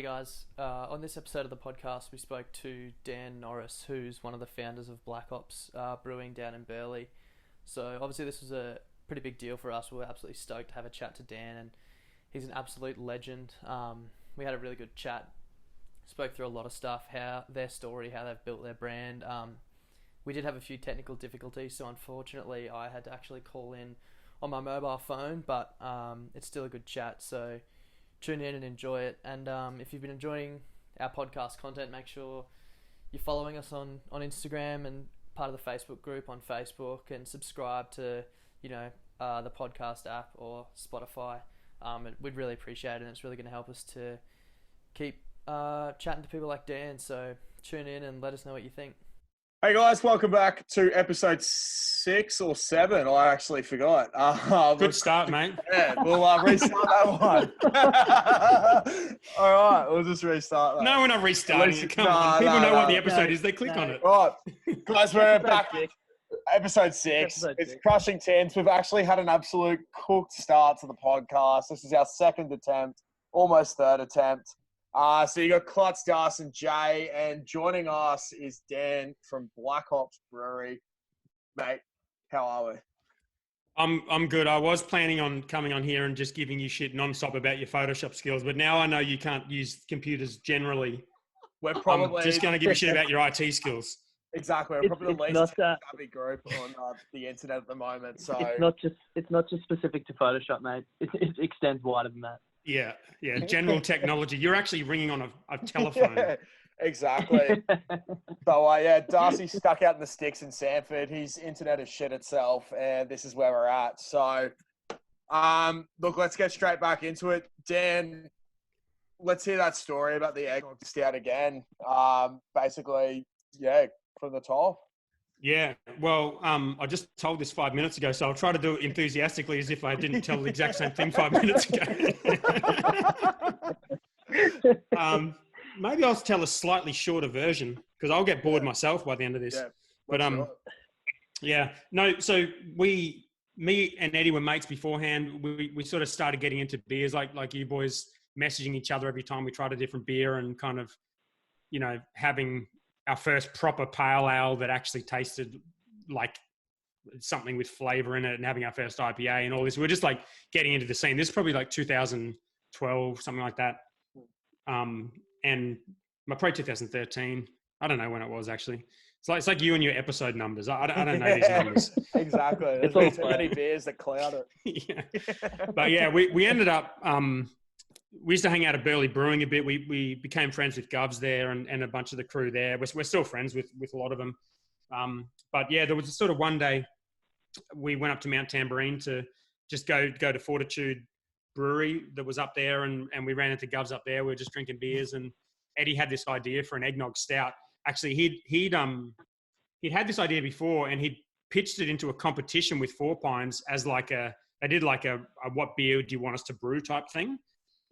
Hey guys, on this episode of the podcast, we spoke to Dan Norris, who's one of the founders of Black Hops Brewing down in Burleigh. So obviously this was a pretty big deal for us. We were absolutely stoked to have a chat to Dan, and he's an absolute legend. We had a really good chat, spoke through a lot of stuff, how their story, how they've built their brand. We did have a few technical difficulties, so unfortunately I had to actually call in on my mobile phone, but it's still a good chat, so tune in and enjoy it. And if you've been enjoying our podcast content, make sure you're following us on Instagram and part of the Facebook group on Facebook, and subscribe to the podcast app or Spotify. We'd really appreciate it, and it's really going to help us to keep chatting to people like Dan. So tune in and let us know what you think. Hey guys, welcome back to episode 6 or 7. I actually forgot. Good start, mate. Yeah, we'll restart that one. All right, we'll just restart that. No, we're not restarting it. Come on. People know what the episode is. They click on it. All right, guys, we're back. Episode 6. It's Crushing Tins. We've actually had an absolute cooked start to the podcast. This is our second attempt, almost third attempt. So you got Klutz, Das, and Jay, and joining us is Dan from Black Hops Brewery. Mate, how are we? I'm good. I was planning on coming on here and just giving you shit non-stop about your Photoshop skills, but now I know you can't use computers generally. We're probably I'm just going to give you shit about your IT skills. Exactly. We're probably the least savvy group on the internet at the moment. So it's not just specific to Photoshop, mate. It extends wider than that. Yeah. General technology. You're actually ringing on a telephone. Yeah, exactly. So, Darcy's stuck out in the sticks in Sanford. His internet is shit itself, and this is where we're at. So, look, let's get straight back into it. Dan, let's hear that story about the eggnog stout again. Basically, from the top. Yeah, well, I just told this 5 minutes ago, so I'll try to do it enthusiastically as if I didn't tell the exact same thing 5 minutes ago. Maybe I'll tell a slightly shorter version because I'll get bored myself by the end of this. So me and Eddie were mates beforehand. We sort of started getting into beers like you boys, messaging each other every time we tried a different beer and kind of, having our first proper pale ale that actually tasted like something with flavor in it, and having our first IPA and all this. We're just like getting into the scene. This is probably like 2012, something like that. And probably 2013. I don't know when it was actually. It's like you and your episode numbers. I don't know these numbers. Exactly. There's been too many beers that cloud it. Yeah. But yeah, we ended up, we used to hang out at Burleigh Brewing a bit. We became friends with Govs there and a bunch of the crew there. We're still friends with a lot of them. But yeah, there was sort of one day we went up to Mount Tambourine to just go to Fortitude Brewery that was up there, and we ran into Govs up there. We were just drinking beers, and Eddie had this idea for an eggnog stout. Actually, he'd had this idea before, and he'd pitched it into a competition with Four Pines as they did a what beer do you want us to brew type thing.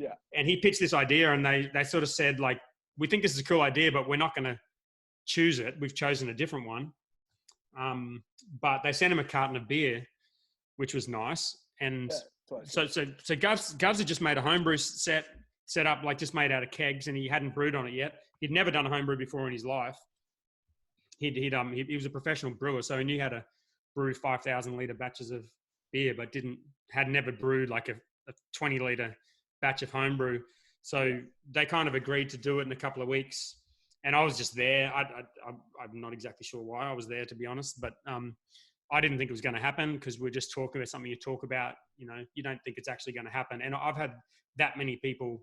Yeah. And he pitched this idea, and they sort of said, like, we think this is a cool idea, but we're not going to choose it. We've chosen a different one. But they sent him a carton of beer, which was nice. And so Govs had just made a homebrew set up, like just made out of kegs, and he hadn't brewed on it yet. He'd never done a homebrew before in his life. He was a professional brewer, so he knew how to brew 5,000 litre batches of beer, but had never brewed like a 20 litre batch of homebrew. So they kind of agreed to do it in a couple of weeks, and I was just there. I'm not exactly sure why I was there, to be honest, but I didn't think it was going to happen because we're just talking about something you talk about, you don't think it's actually going to happen. And I've had that many people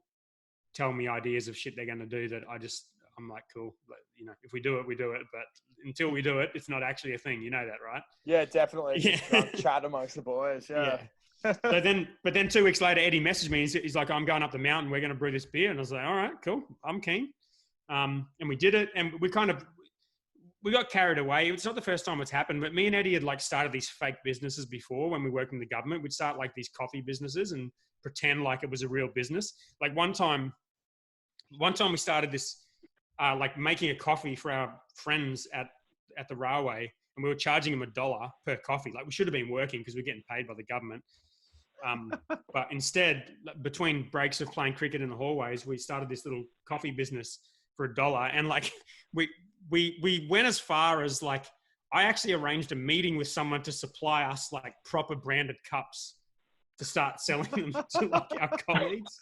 tell me ideas of shit they're going to do that I'm like, cool, but if we do it, we do it. But until we do it, it's not actually a thing. You know that, right? Yeah, definitely. Yeah. Chat amongst the boys. Yeah. But then 2 weeks later, Eddie messaged me. He's like, I'm going up the mountain. We're going to brew this beer. And I was like, all right, cool. I'm keen. And we did it. And we got carried away. It's not the first time it's happened, but me and Eddie had like started these fake businesses before when we worked in the government. We'd start like these coffee businesses and pretend like it was a real business. Like one time we started this, like making a coffee for our friends at the railway, and we were charging them $1 per coffee. Like we should have been working because we're getting paid by the government. But instead, between breaks of playing cricket in the hallways, we started this little coffee business for $1. And like, we went as far as like, I actually arranged a meeting with someone to supply us like proper branded cups to start selling them to like our colleagues.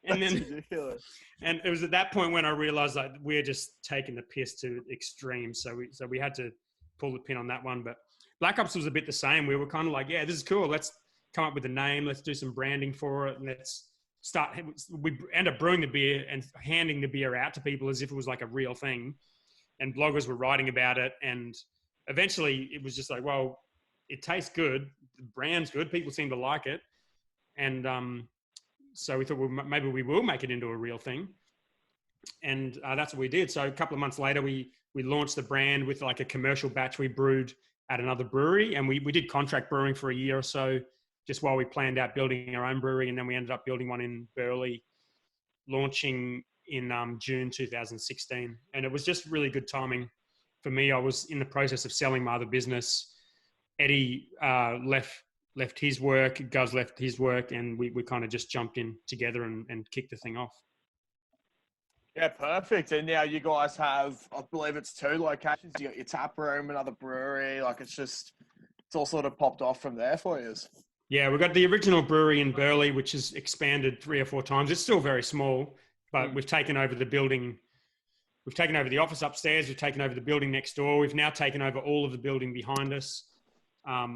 And That's then, ridiculous. and it was at that point when I realized like we're just taking the piss to extreme. So we had to pull the pin on that one. But Black Hops was a bit the same. We were kind of like, yeah, this is cool. Let's come up with a name. Let's do some branding for it. And let's start. We end up brewing the beer and handing the beer out to people as if it was like a real thing. And bloggers were writing about it. And eventually it was just like, well, it tastes good. The brand's good. People seem to like it. And so we thought, well, maybe we will make it into a real thing. And that's what we did. So a couple of months later, we launched the brand with like a commercial batch we brewed at another brewery. And we did contract brewing for a year or so, just while we planned out building our own brewery. And then we ended up building one in Burleigh, launching in June 2016. And it was just really good timing for me. I was in the process of selling my other business. Eddie left his work, Guz left his work, and we kind of just jumped in together and kicked the thing off. Yeah, perfect. And now you guys have, I believe it's 2 locations. You got your tap room, another brewery. Like it's all sort of popped off from there for you. Yeah, we've got the original brewery in Burleigh, which has expanded 3 or 4 times. It's still very small, but we've taken over the building. We've taken over the office upstairs. We've taken over the building next door. We've now taken over all of the building behind us. Now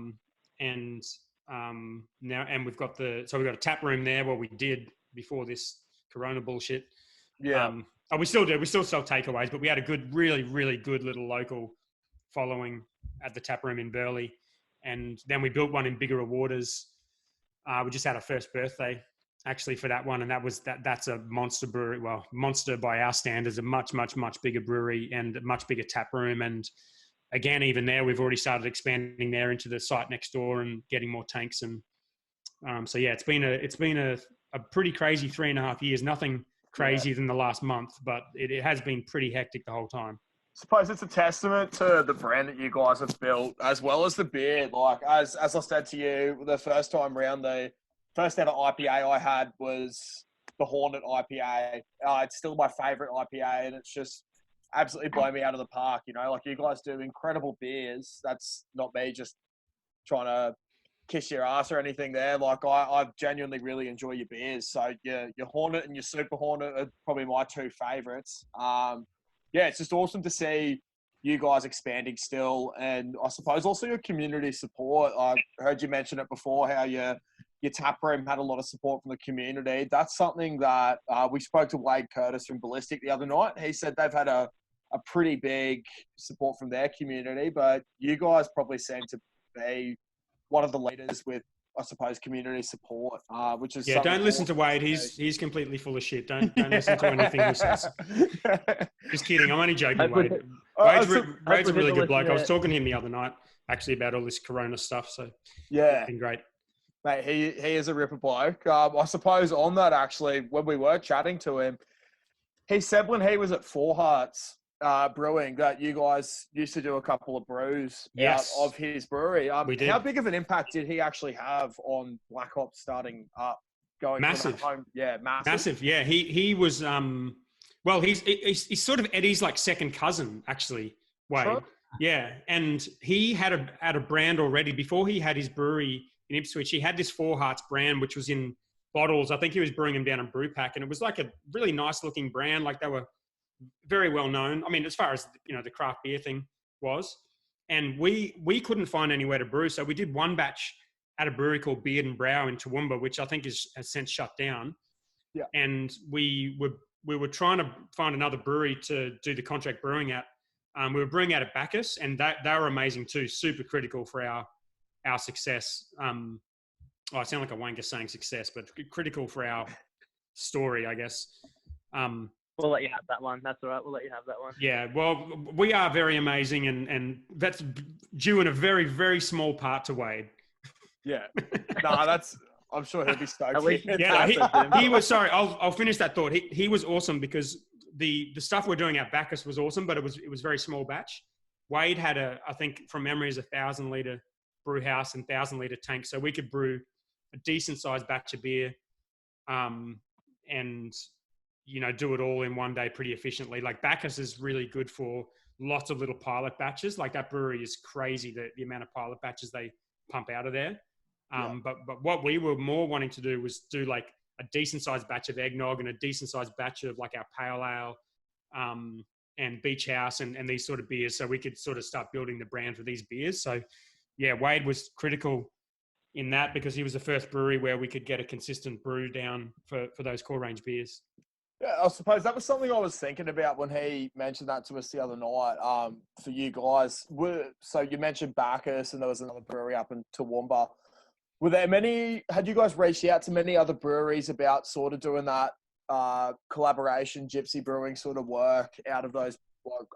we've got we've got a tap room there, what we did before this Corona bullshit. Yeah. We still do. We still sell takeaways, but we had a good, really, really good little local following at the tap room in Burleigh. And then we built one in Bigger Waters. We just had our first birthday actually for that one. And that's a monster brewery. Well, monster by our standards, a much, much, much bigger brewery and a much bigger tap room. And again, even there, we've already started expanding there into the site next door and getting more tanks. And so, yeah, it's been a pretty crazy 3.5 years. Nothing crazier than the last month, but it has been pretty hectic the whole time. I suppose it's a testament to the brand that you guys have built, as well as the beer. Like, as I said to you, the first time round, the first ever IPA I had was the Hornet IPA. It's still my favorite IPA, and it's just absolutely blown me out of the park. You know, like you guys do incredible beers. That's not me just trying to kiss your ass or anything there. Like I genuinely really enjoy your beers. So your Hornet and your Super Hornet are probably my 2 favorites. Yeah, it's just awesome to see you guys expanding still. And I suppose also your community support. I heard you mention it before, how your tap room had a lot of support from the community. That's something that we spoke to Wade Curtis from Ballistic the other night. He said they've had a pretty big support from their community, but you guys probably seem to be one of the leaders with, I suppose, community support, which is don't listen to Wade. He's completely full of shit. Don't listen to anything he says. Just kidding. I'm only joking, Wade. Wade's a really good bloke. I was talking to him the other night actually about all this Corona stuff. So yeah, it's been great. Mate, he is a ripper bloke. I suppose on that, actually, when we were chatting to him, he said when he was at Four Hearts Brewing that you guys used to do a couple of brews out of his brewery. We did. How big of an impact did he actually have on Black Hops starting up? Massive. Home? Yeah, massive. Yeah, he was. Well, he's sort of Eddie's like second cousin, actually. Wade. Sure. Yeah, and he had a brand already before he had his brewery in Ipswich. He had this Four Hearts brand, which was in bottles. I think he was brewing them down in Brewpack, and it was like a really nice looking brand. Like they were very well known. I mean, as far as the craft beer thing was, and we couldn't find anywhere to brew, so we did one batch at a brewery called Beard and Brow in Toowoomba, which I think has since shut down. Yeah, and we were trying to find another brewery to do the contract brewing at. We were brewing out at Bacchus, and they were amazing too. Super critical for our success. I sound like a wanker saying success, but critical for our story, I guess. We'll let you have that one. That's all right. We'll let you have that one. Yeah, well, we are very amazing, and that's due in a very, very small part to Wade. Yeah. I'm sure he'll be stoked. He was, sorry, I'll finish that thought. He was awesome because the stuff we're doing at Bacchus was awesome, but it was very small batch. Wade had I think from memory is 1,000 litre brew house and 1,000 litre tank. So we could brew a decent sized batch of beer, and do it all in one day pretty efficiently. Like Bacchus is really good for lots of little pilot batches. Like that brewery is crazy, the amount of pilot batches they pump out of there. But what we were more wanting to do was do like a decent sized batch of eggnog and a decent sized batch of like our pale ale, and Beach House and these sort of beers, so we could sort of start building the brand for these beers. So yeah, Wade was critical in that because he was the first brewery where we could get a consistent brew down for those core range beers. Yeah, I suppose that was something I was thinking about when he mentioned that to us the other night. For you guys, so you mentioned Bacchus and there was another brewery up in Toowoomba. Had you guys reached out to many other breweries about sort of doing that collaboration, gypsy brewing sort of work out of those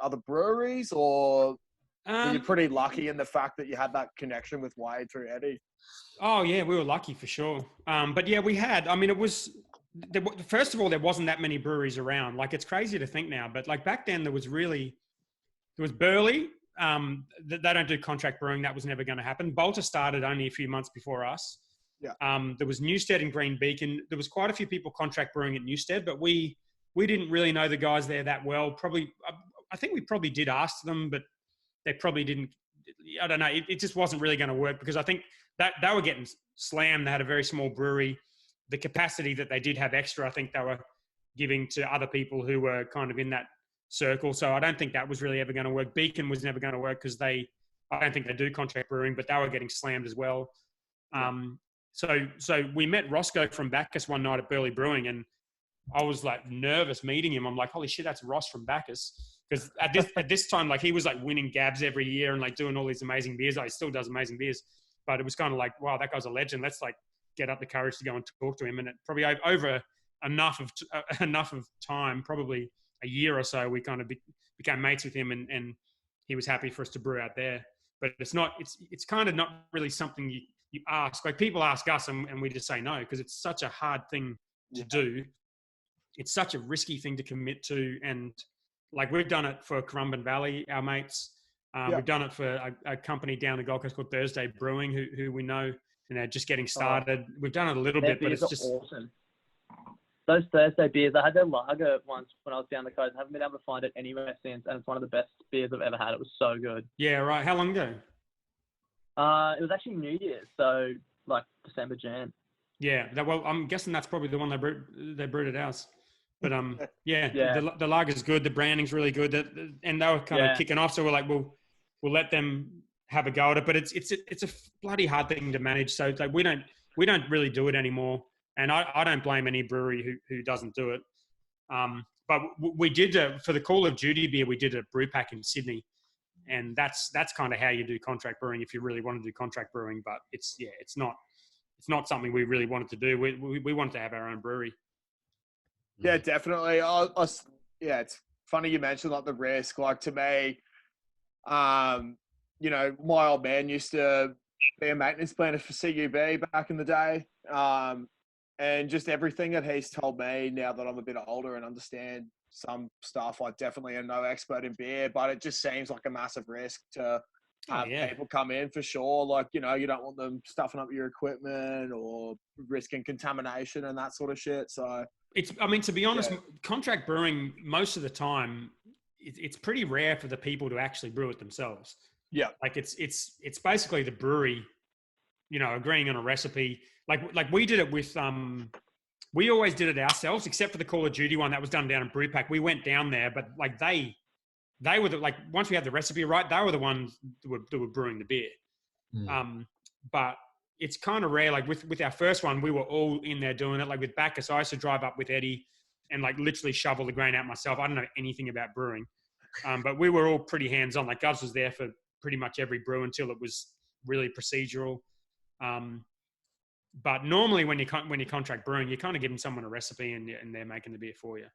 other breweries, or were you pretty lucky in the fact that you had that connection with Wade through Eddie? Oh yeah, we were lucky for sure. But yeah, we had. I mean, first of all, there wasn't that many breweries around. Like it's crazy to think now, but like back then there was Burley. They don't do contract brewing. That was never going to happen. Bolter started only a few months before us. Yeah. There was Newstead and Green Beacon. There was quite a few people contract brewing at Newstead, but we didn't really know the guys there that well. Probably, I think we probably did ask them, but they probably didn't. I don't know. It just wasn't really going to work because I think that they were getting slammed. They had a very small brewery. The capacity that they did have extra, I think they were giving to other people who were kind of in that circle. So I don't think that was really ever going to work. Beacon was never going to work because I don't think they do contract brewing, but they were getting slammed as well. So we met Roscoe from Bacchus one night at Burley Brewing, and I was like nervous meeting him. I'm like, holy shit, that's Ross from Bacchus. Because at this time, like he was like winning Gabs every year and like doing all these amazing beers. He still does amazing beers, but it was kind of like, wow, that guy's a legend. Let's like get up the courage to go and talk to him. And it probably over enough of time, probably a year or so, we kind of became mates with him, and he was happy for us to brew out there. But it's kind of not really something you ask. Like people ask us and we just say no because it's such a hard thing to do. It's such a risky thing to commit to. And like we've done it for Currumbin Valley, our mates. We've done it for a company down the Gold Coast called Thursday Brewing, who we know, and they're just getting started. We've done it a little bit, but it's just awesome. Those Thursday beers, I had their lager once when I was down the coast. I haven't been able to find it anywhere since, and it's one of the best beers I've ever had. It was so good. Yeah, right. How long ago? It was actually New Year's, so like December, Jan. Yeah, well, I'm guessing that's probably the one they brewed at ours. But the lager's good. The branding's really good. And they were kind of kicking off, so we're like, we'll let them have a go at it. But it's a bloody hard thing to manage. So it's like we don't really do it anymore. And I don't blame any brewery who doesn't do it. But we did for the Call of Duty beer, we did a brew pack in Sydney, and that's kind of how you do contract brewing if you really want to do contract brewing. But it's not something we really wanted to do. We wanted to have our own brewery. Yeah, definitely. It's funny you mentioned like the risk. Like to me, my old man used to be a maintenance planner for CUB back in the day. And just everything that he's told me now that I'm a bit older and understand some stuff, I definitely am no expert in beer, but it just seems like a massive risk to have people come in for sure. Like, you don't want them stuffing up your equipment or risking contamination and that sort of shit. So to be honest, contract brewing, most of the time, it's pretty rare for the people to actually brew it themselves. Yeah. Like it's basically the brewery, agreeing on a recipe. Like we did it with, we always did it ourselves, except for the Call of Duty one that was done down in Brewpack. We went down there, but like they were once we had the recipe right, they were the ones that were brewing the beer. But it's kind of rare. Like with our first one, we were all in there doing it. Like with Bacchus, I used to drive up with Eddie and like literally shovel the grain out myself. I don't know anything about brewing, but we were all pretty hands-on. Like Govs was there for pretty much every brew until it was really procedural. But normally when you contract brewing, you're kind of giving someone a recipe and they're making the beer for you.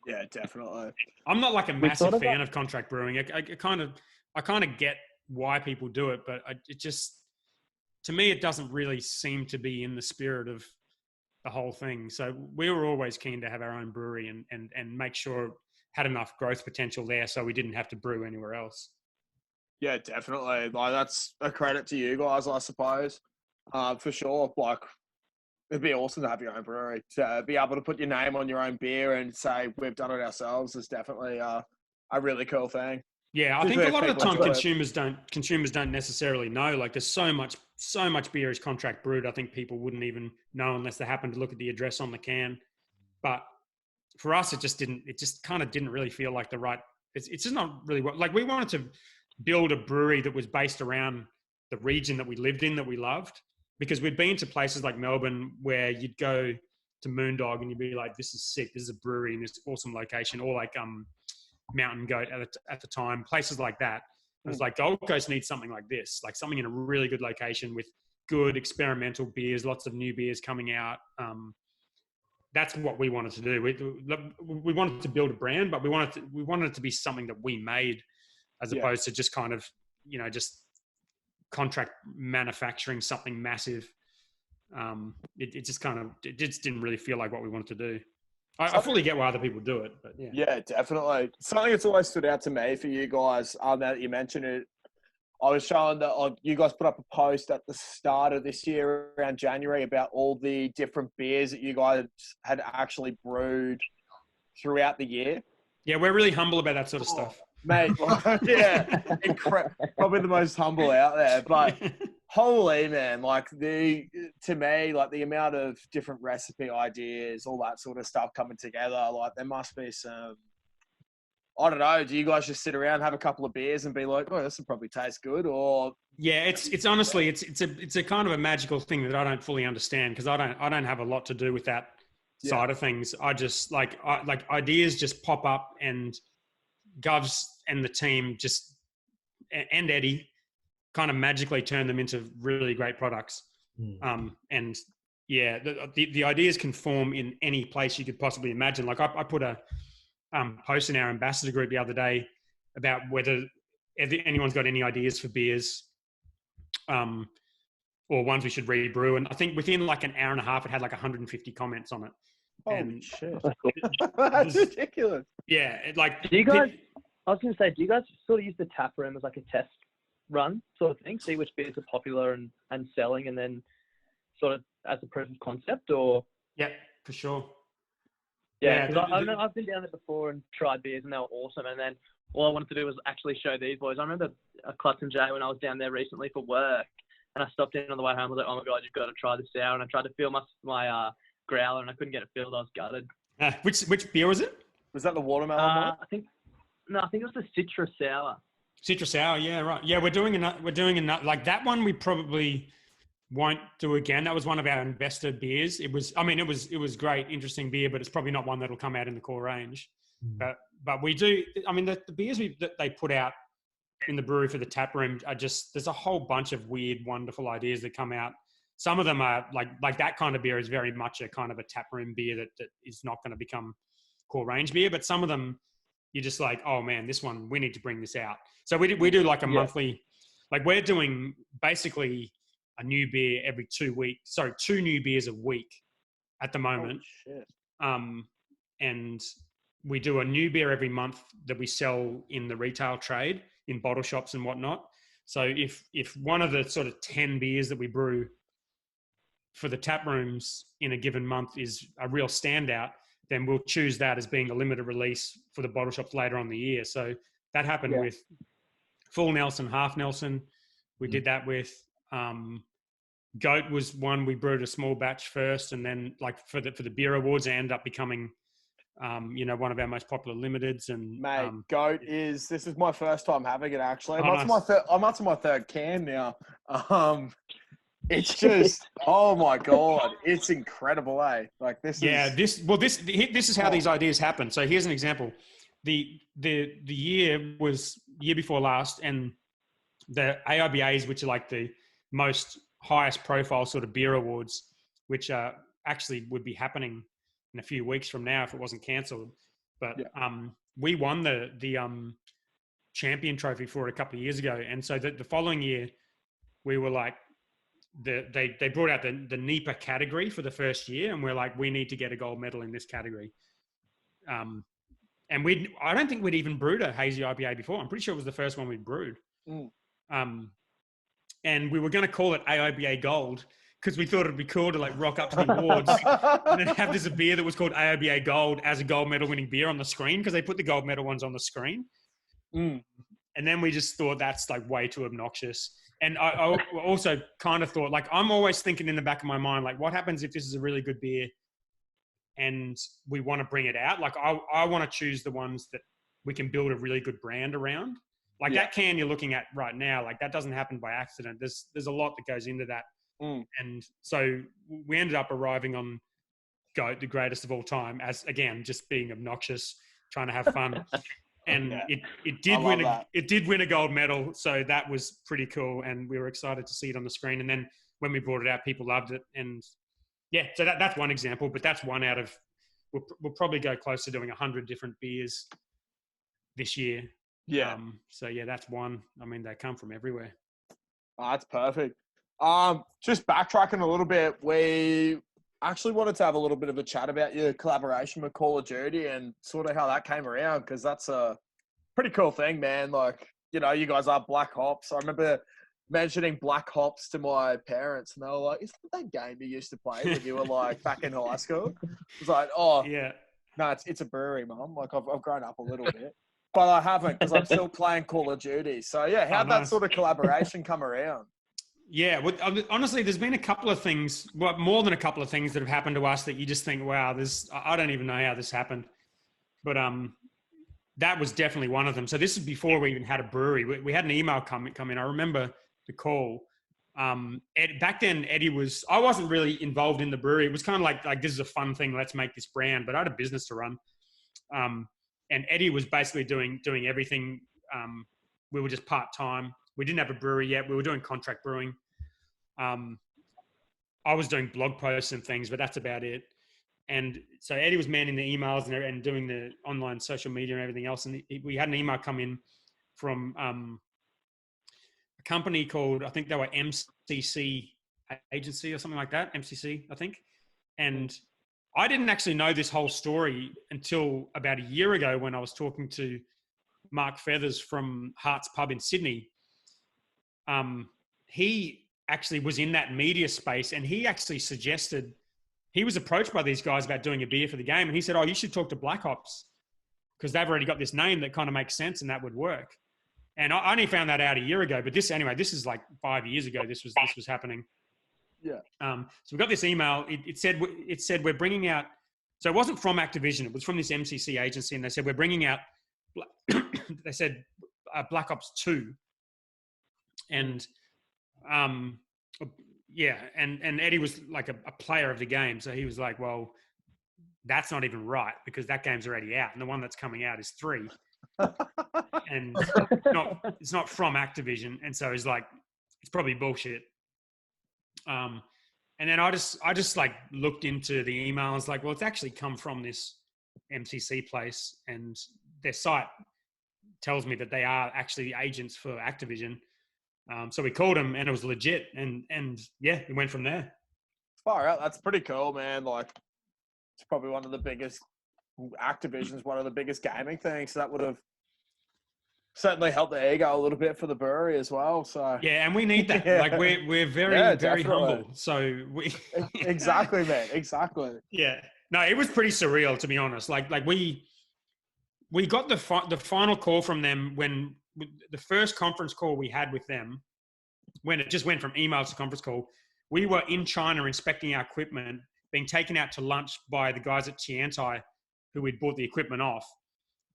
Yeah, definitely. I'm not like a massive fan of contract brewing. I kind of get why people do it, but it just, to me, it doesn't really seem to be in the spirit of the whole thing. So we were always keen to have our own brewery and make sure it had enough growth potential there so we didn't have to brew anywhere else. Yeah, definitely. Like that's a credit to you guys, I suppose. For sure. Like It'd be awesome to have your own brewery. To be able to put your name on your own beer and say we've done it ourselves is definitely a really cool thing. Yeah, I think a lot of the time consumers don't necessarily know. Like, there's so much beer is contract brewed. I think people wouldn't even know unless they happen to look at the address on the can. But for us, it just kind of didn't really feel like the right. It's just not really like we wanted to build a brewery that was based around the region that we lived in, that we loved, because we'd been to places like Melbourne where you'd go to Moondog and you'd be like, this is sick. This is a brewery in this awesome location, or like Mountain Goat at the time, places like that. It was like Gold Coast needs something like this, like something in a really good location with good experimental beers, lots of new beers coming out. That's what we wanted to do. We wanted to build a brand, but we wanted it to be something that we made, as opposed to just kind of, just contract manufacturing something massive. It just didn't really feel like what we wanted to do. I fully get why other people do it, but yeah. Yeah, definitely. Something that's always stood out to me for you guys, now that you mentioned it, I was showing that you guys put up a post at the start of this year, around January, about all the different beers that you guys had actually brewed throughout the year. Yeah, we're really humble about that sort of stuff. Mate, yeah, probably the most humble out there, but holy man, to me, the amount of different recipe ideas, all that sort of stuff coming together, there must be some, I don't know, do you guys just sit around, have a couple of beers and be like, oh, this will probably taste good? Or yeah, it's honestly, it's a kind of a magical thing that I don't fully understand, because I don't have a lot to do with that side of things. I just like ideas just pop up, and Govs and the team and Eddie kind of magically turn them into really great products. And yeah, the ideas can form in any place you could possibly imagine. Like I put a post in our ambassador group the other day about whether anyone's got any ideas for beers, or ones we should rebrew. And I think within like an hour and a half, it had like 150 comments on it. Holy shit. That's ridiculous. Yeah. I was going to say, do you guys sort of use the tap room as like a test run sort of thing? See which beers are popular and selling, and then sort of as a proof of concept, or? Yeah, for sure. Yeah, because I've been down there before and tried beers, and they were awesome. And then all I wanted to do was actually show these boys. I remember a Clutch and Jay when I was down there recently for work, and I stopped in on the way home. I was like, oh my God, you've got to try this sour. And I tried to fill my growler, and I couldn't get it filled. I was gutted. Which beer was it? Was that the watermelon one? I think it was the Citrus Sour. Citrus Sour, yeah, right. Yeah, we're doing another like that one. We probably won't do again. That was one of our investor beers. It was great, interesting beer, but it's probably not one that'll come out in the core range. But we do. I mean, the beers that they put out in the brewery for the tap room are just, there's a whole bunch of weird, wonderful ideas that come out. Some of them are like that kind of beer is very much a kind of a tap room beer that is not going to become core range beer. But some of them, you're just like, oh man, this one, we need to bring this out. So we do like a monthly, like we're doing basically a new beer every 2 weeks. Sorry, 2 new beers a week at the moment. Oh, shit. And we do a new beer every month that we sell in the retail trade, in bottle shops and whatnot. So if one of the sort of 10 beers that we brew for the tap rooms in a given month is a real standout, then we'll choose that as being a limited release for the bottle shops later on in the year. So that happened with Full Nelson, Half Nelson. We did that with Goat was one we brewed a small batch first, and then like for the beer awards, it ended up becoming one of our most popular limiteds. And mate, Goat this is my first time having it actually. I'm up to my third can now. It's just, oh my God, it's incredible, eh? Like this is how these ideas happen. So here's an example. The year was year before last, and the AIBAs, which are like the most highest profile sort of beer awards, which actually would be happening in a few weeks from now if it wasn't cancelled. But we won the champion trophy for it a couple of years ago, and so the following year we were like, they brought out the NEPA category for the first year, and we're like, we need to get a gold medal in this category. And I don't think we'd even brewed a hazy IPA before. I'm pretty sure it was the first one we'd brewed. And we were going to call it AIBA Gold because we thought it'd be cool to like rock up to the awards and then have this beer that was called AOBA Gold as a gold medal winning beer on the screen, because they put the gold medal ones on the screen. Mm. And then we just thought that's like way too obnoxious. And I also kind of thought, like, I'm always thinking in the back of my mind, like, what happens if this is a really good beer and we want to bring it out? Like, I want to choose the ones that we can build a really good brand around. Like that can you're looking at right now, like that doesn't happen by accident. There's a lot that goes into that. And so we ended up arriving on GOAT, the greatest of all time, as again, just being obnoxious, trying to have fun. And it did win a gold medal, so that was pretty cool, and we were excited to see it on the screen. And then when we brought it out, people loved it, and so that's one example. But that's one out of we'll probably go close to doing 100 different beers this year. Yeah. So that's one. I mean, they come from everywhere. Oh, that's perfect. Just backtracking a little bit, we actually wanted to have a little bit of a chat about your collaboration with Call of Duty and sort of how that came around, because that's a pretty cool thing, man. Like, you know, you guys are Black Hops. I remember mentioning Black Hops to my parents, and they were like, "Isn't that game you used to play when you were like back in high school?" I was like, "Oh, yeah, no, it's a brewery, Mum. Like, I've grown up a little bit, but I haven't, because I'm still playing Call of Duty." So yeah, how'd that sort of collaboration come around? Yeah, well, honestly, there's been a couple of things, well, more than a couple of things that have happened to us that you just think, wow, I don't even know how this happened. But that was definitely one of them. So this is before we even had a brewery. We had an email come in. I remember the call. Back then, I wasn't really involved in the brewery. It was kind of like this is a fun thing. Let's make this brand. But I had a business to run. And Eddie was basically doing everything. We were just part-time. We didn't have a brewery yet. We were doing contract brewing. I was doing blog posts and things, but that's about it. And so Eddie was manning the emails and doing the online social media and everything else. And we had an email come in from a company called, I think they were MCC Agency or something like that. MCC, I think. And I didn't actually know this whole story until about a year ago when I was talking to Mark Feathers from Hearts Pub in Sydney. He actually was in that media space, and he actually suggested, he was approached by these guys about doing a beer for the game. And he said, "Oh, you should talk to Black Hops because they've already got this name that kind of makes sense and that would work." And I only found that out a year ago, but this is like 5 years ago. This was happening. Yeah. So we got this email. It said we're bringing out, so it wasn't from Activision. It was from this MCC agency. And they said, we're bringing out, they said Black Ops 2. And and Eddie was like a player of the game, so he was like, "Well, that's not even right because that game's already out, and the one that's coming out is 3, and it's not from Activision." And so he's like, "It's probably bullshit." And then I just like looked into the email. I was like, "Well, it's actually come from this MCC place, and their site tells me that they are actually agents for Activision." So we called him, and it was legit, and yeah, we went from there. Far out. That's pretty cool, man. Like, it's probably one of the biggest, Activision's one of the biggest gaming things. So that would have certainly helped the ego a little bit for the brewery as well. So yeah, and we need that. Yeah. Like we're very humble. So we exactly, man. Exactly. Yeah. No, it was pretty surreal, to be honest. Like we got the final call from them when the first conference call we had with them, when it just went from emails to conference call. We were in China inspecting our equipment, being taken out to lunch by the guys at Tiantai who we'd bought the equipment off.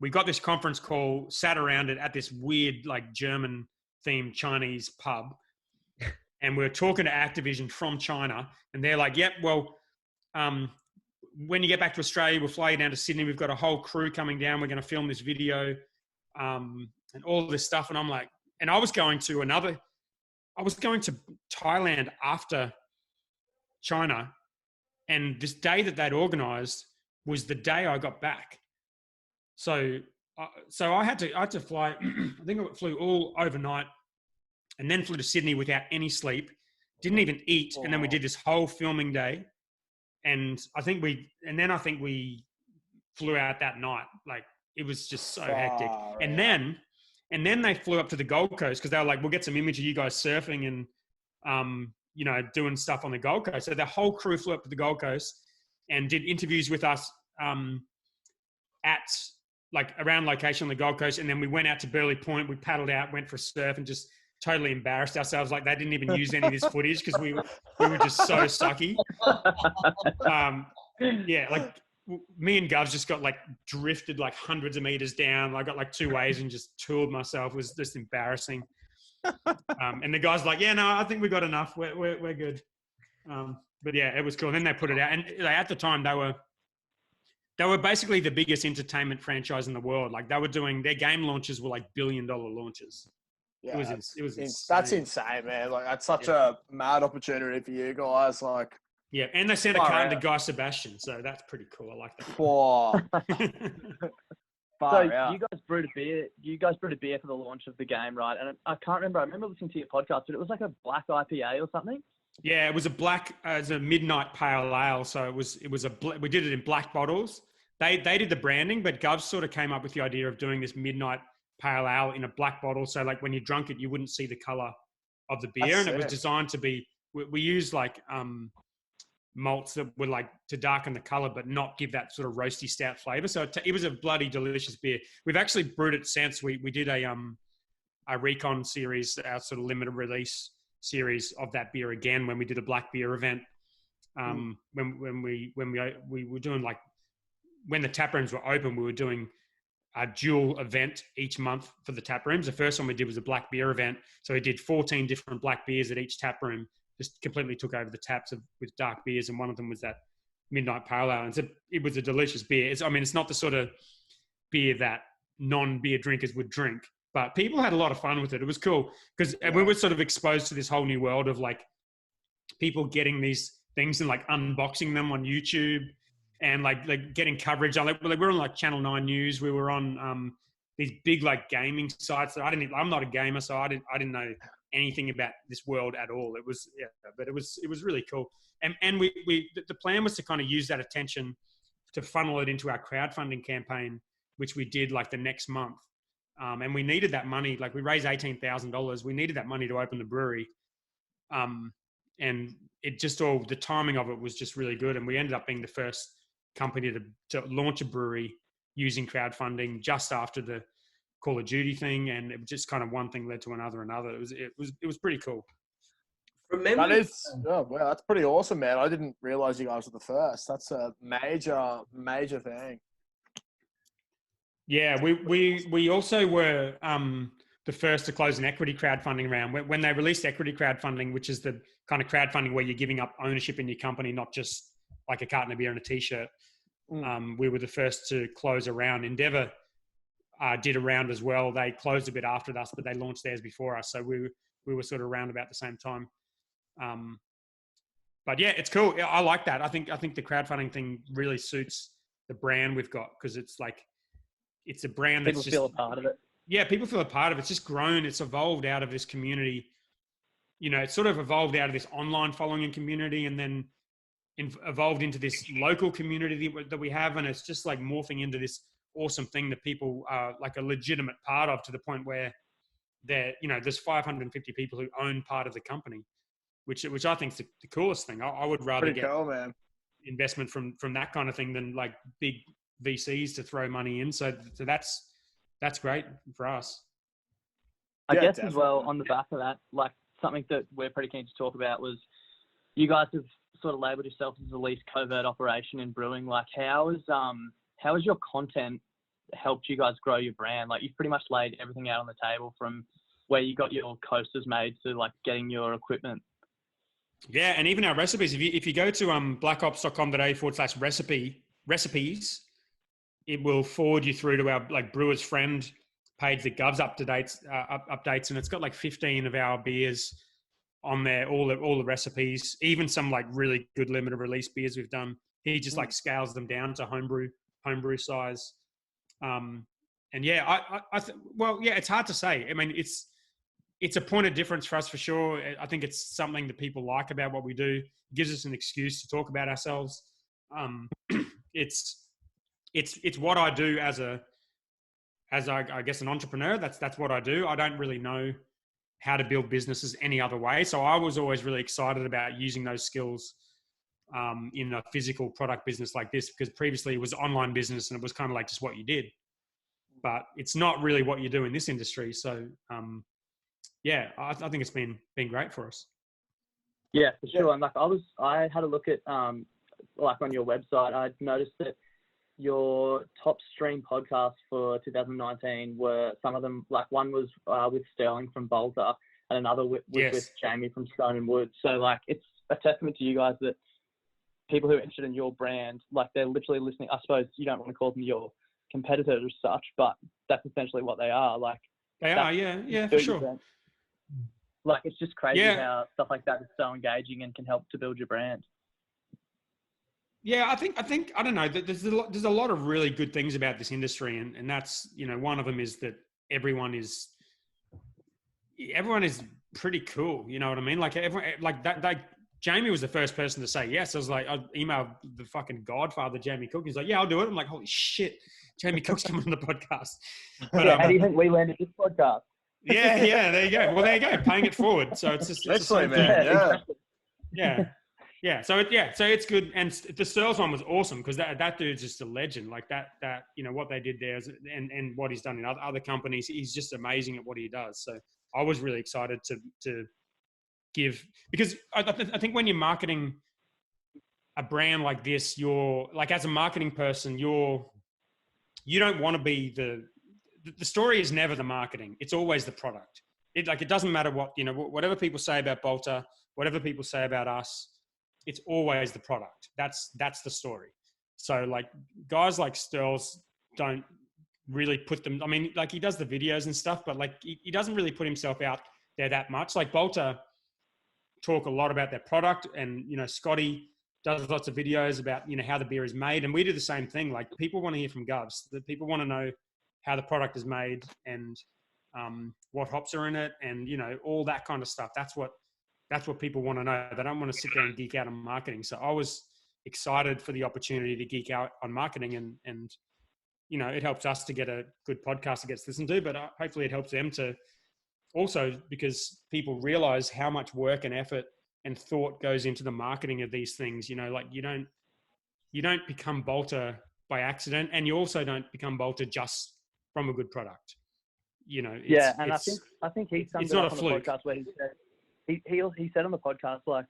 We got this conference call, sat around it at this weird, like German themed Chinese pub. And we were talking to Activision from China, and they're like, "Yep, well, when you get back to Australia, we'll fly you down to Sydney. We've got a whole crew coming down. We're going to film this video." And all this stuff. And I'm like, and I was going to Thailand after China. And this day that they'd organized was the day I got back. So I had to fly, I think I flew all overnight and then flew to Sydney without any sleep, didn't even eat. And then we did this whole filming day. And I think we flew out that night. Like, it was just so hectic. And then they flew up to the Gold Coast because they were like, "We'll get some image of you guys surfing and doing stuff on the Gold Coast. So the whole crew flew up to the Gold Coast and did interviews with us at like around location on the Gold Coast. And then we went out to Burleigh Point. We paddled out, went for a surf, and just totally embarrassed ourselves. Like they didn't even use any of this footage because we were just so sucky. Like me and Govs just got like drifted like hundreds of meters down. I got like 2 waves and just tooled myself. It was just embarrassing. And the guy's like, yeah, no, I think we got enough. We're good. But yeah, it was cool. And then they put it out, and at the time they were basically the biggest entertainment franchise in the world. Like they were doing their game launches were like $1 billion launches. Yeah, it was insane. That's insane, man. Like that's such a mad opportunity for you guys. Like, yeah, and they sent a card to Guy Sebastian, so that's pretty cool. I like that. Whoa. So you guys brewed a beer. You guys brewed a beer for the launch of the game, right? And I can't remember. I remember listening to your podcast, but it was like a black IPA or something. Yeah, it was a midnight pale ale. So we did it in black bottles. They did the branding, but Govs sort of came up with the idea of doing this midnight pale ale in a black bottle. So like when you drunk it, you wouldn't see the color of the beer, and it was designed to be. We used like malts that were like to darken the color, but not give that sort of roasty stout flavor. So it was a bloody delicious beer. We've actually brewed it since. We did a recon series, our sort of limited release series of that beer again when we did a black beer event. When we were doing like when the tap rooms were open, we were doing a dual event each month for the tap rooms. The first one we did was a black beer event. So we did 14 different black beers at each tap room. Just completely took over the taps with dark beers, and one of them was that midnight pale ale. And it was a delicious beer. It's not the sort of beer that non-beer drinkers would drink, but people had a lot of fun with it. It was cool because we were sort of exposed to this whole new world of like people getting these things and like unboxing them on YouTube and like getting coverage on. Like we were on like Channel 9 News. We were on these big like gaming sites that I'm not a gamer, so I didn't know anything about this world at all. But it was really cool. And the plan was to kind of use that attention to funnel it into our crowdfunding campaign, which we did like the next month. And we needed that money. Like we raised $18,000. We needed that money to open the brewery. And it just the timing of it was just really good. And we ended up being the first company to launch a brewery using crowdfunding just after the Call of Duty thing, and it just kind of one thing led to another. It was pretty cool. That's pretty awesome, man. I didn't realize you guys were the first. That's a major thing. Yeah, we also were the first to close an equity crowdfunding round. When they released equity crowdfunding, which is the kind of crowdfunding where you're giving up ownership in your company, not just like a carton of beer and a t-shirt. We were the first to close a round. Endeavour did a round as well. They closed a bit after us, but they launched theirs before us. So we were sort of around about the same time. But yeah, it's cool. I like that. I think the crowdfunding thing really suits the brand we've got, because it's like, it's a brand that's people feel a part of it. Yeah, people feel a part of it. It's just grown. It's evolved out of this community. It's sort of evolved out of this online following and community, and then evolved into this local community that we have. And it's just like morphing into this awesome thing that people are like a legitimate part of, to the point where there's 550 people who own part of the company, which I think is the coolest thing. I would rather get investment from that kind of thing than like big VCs to throw money in. So that's great for us. I guess definitely. As well, on the back of that, like something that we're pretty keen to talk about was you guys have sort of labelled yourself as the least covert operation in brewing. Like how has your content helped you guys grow your brand? Like you've pretty much laid everything out on the table, from where you got your coasters made to like getting your equipment. Yeah, and even our recipes. If you go to blackhops.com.au/recipes, it will forward you through to our like Brewers Friend page that Govs updates, and it's got like 15 of our beers on there, all the recipes, even some like really good limited release beers we've done. He just like scales them down to homebrew size. And yeah, it's hard to say. I mean, it's a point of difference for us for sure. I think it's something that people like about what we do. It gives us an excuse to talk about ourselves. It's what I do as I guess an entrepreneur. That's what I do. I don't really know how to build businesses any other way. So I was always really excited about using those skills in a physical product business like this, because previously it was online business and it was kind of like just what you did, but it's not really what you do in this industry. So I think it's been great for us. Yeah, for sure. And like I had a look at like on your website, I noticed that your top stream podcasts for 2019 were, some of them, like one was with Sterling from Bolter and another was with Jamie from Stone and Wood. So like it's a testament to you guys that people who are interested in your brand, like they're literally listening. I suppose you don't want to call them your competitors as such, but that's essentially what they are. Like they are, yeah, for sure. Like it's just crazy how stuff like that is so engaging and can help to build your brand. Yeah, I think I don't know. There's a lot of really good things about this industry, and that's, you know, one of them is that everyone is pretty cool. You know what I mean? Like everyone, like that. Like Jamie was the first person to say yes. I was like, I emailed the fucking Godfather, Jamie Cook. He's like, yeah, I'll do it. I'm like, holy shit, Jamie Cook's coming on the podcast. But how do you think we landed this podcast? Yeah, there you go. Well, there you go, paying it forward. So it's just literally, man. Yeah. So it's good. And the Searles one was awesome because that dude's just a legend. Like that, you know, what they did there and what he's done in other companies, he's just amazing at what he does. So I was really excited to give, because I think when you're marketing a brand like this, you're like, as a marketing person, you don't want to be the story is never the marketing. It's always the product. It doesn't matter what, you know, whatever people say about Bolter, whatever people say about us, it's always the product. That's the story. So like guys like Stirls don't really put them, I mean, like he does the videos and stuff, but like he doesn't really put himself out there that much. Like Bolter talk a lot about their product, and, you know, Scotty does lots of videos about, you know, how the beer is made. And we do the same thing. Like people want to hear from Govs, that people want to know how the product is made and what hops are in it, and, you know, all that kind of stuff. That's what people want to know. They don't want to sit there and geek out on marketing. So I was excited for the opportunity to geek out on marketing, and you know, it helps us to get a good podcast that gets listened to, but hopefully it helps them to also, because people realize how much work and effort and thought goes into the marketing of these things. You know, like you don't become Bolter by accident, and you also don't become Bolter just from a good product. You know, I think he summed it up on the podcast where he said, he said on the podcast, like,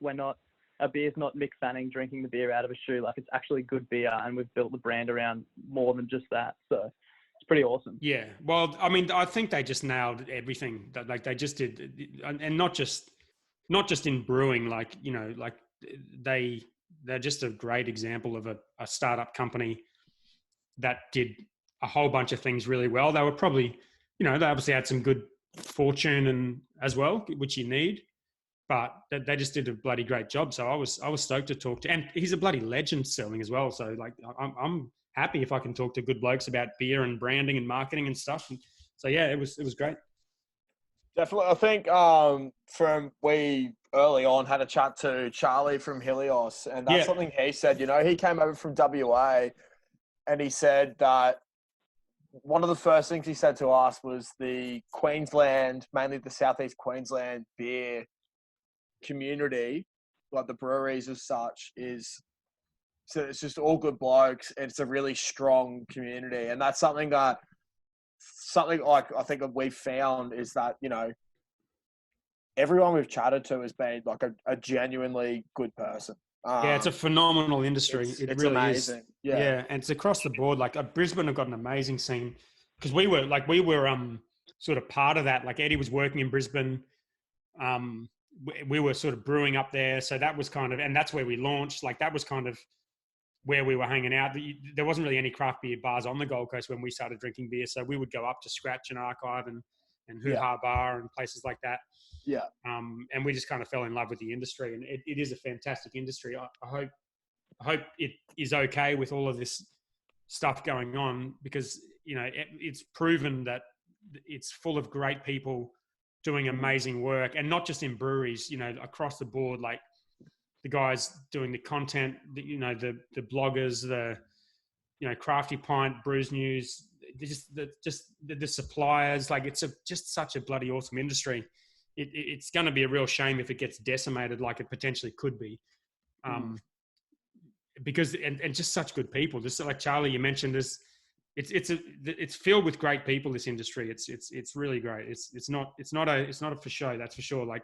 a beer's not Mick Fanning drinking the beer out of a shoe. Like, it's actually good beer, and we've built the brand around more than just that. So it's pretty awesome. Yeah. Well, I mean, I think they just nailed everything that, like, they just did, and not just in brewing, like, you know, like they're just a great example of a startup company that did a whole bunch of things really well. They were probably, you know, they obviously had some good fortune and as well, which you need, but they just did a bloody great job. So I was stoked to talk to, and he's a bloody legend selling as well. So like, I'm happy if I can talk to good blokes about beer and branding and marketing and stuff. And so yeah, it was great. Definitely. I think we early on had a chat to Charlie from Helios, and that's something he said. You know, he came over from WA, and he said that one of the first things he said to us was the Queensland, mainly the Southeast Queensland beer community, like the breweries as such, so it's just all good blokes. It's a really strong community, and that's something like I think that we've found is that, you know, everyone we've chatted to has been like a genuinely good person. Yeah, it's a phenomenal industry. It really amazing. Is. Yeah, and it's across the board. Like Brisbane have got an amazing scene, because we were sort of part of that. Like Eddie was working in Brisbane. We were sort of brewing up there, so that was kind of, and that's where we launched. Like that was kind of where we were hanging out. There wasn't really any craft beer bars on the Gold Coast when we started drinking beer, so we would go up to Scratch and Archive and Hoo Ha Bar and places like that. Yeah. And we just kind of fell in love with the industry, and it is a fantastic industry. I hope it is okay with all of this stuff going on, because, you know, it's proven that it's full of great people doing amazing work, and not just in breweries, you know, across the board, like the guys doing the content, you know, the bloggers, you know, Crafty Pint, Brews News, the suppliers. Like it's just such a bloody awesome industry. it's going to be a real shame if it gets decimated like it potentially could be. Because and just such good people, just like Charlie, you mentioned this, it's filled with great people. This industry, it's really great. It's not a for show, that's for sure. Like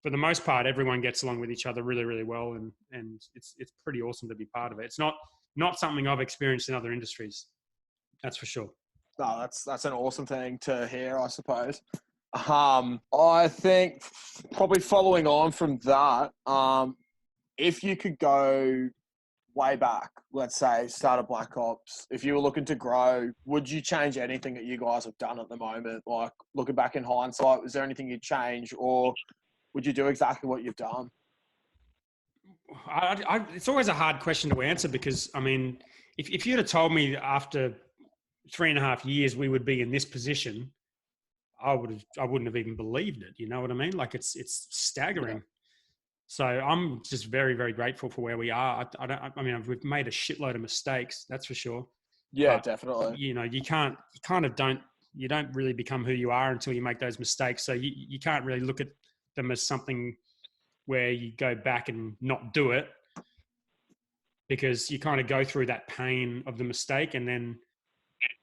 for the most part, everyone gets along with each other really, really well, and it's pretty awesome to be part of it. It's not something I've experienced in other industries, that's for sure. No, that's an awesome thing to hear, I suppose. I think probably following on from that, if you could go way back, let's say start of Black Hops, if you were looking to grow, would you change anything that you guys have done at the moment? Like looking back in hindsight, was there anything you'd change, or would you do exactly what you've done? It's always a hard question to answer because, I mean, if you'd have told me after 3.5 years we would be in this position, I wouldn't have even believed it. You know what I mean? Like it's staggering. Yeah. So I'm just very, very grateful for where we are. I mean, we've made a shitload of mistakes, that's for sure. Yeah, but, definitely. You know, you don't really become who you are until you make those mistakes. So you can't really look at them as something where you go back and not do it, because you kind of go through that pain of the mistake and then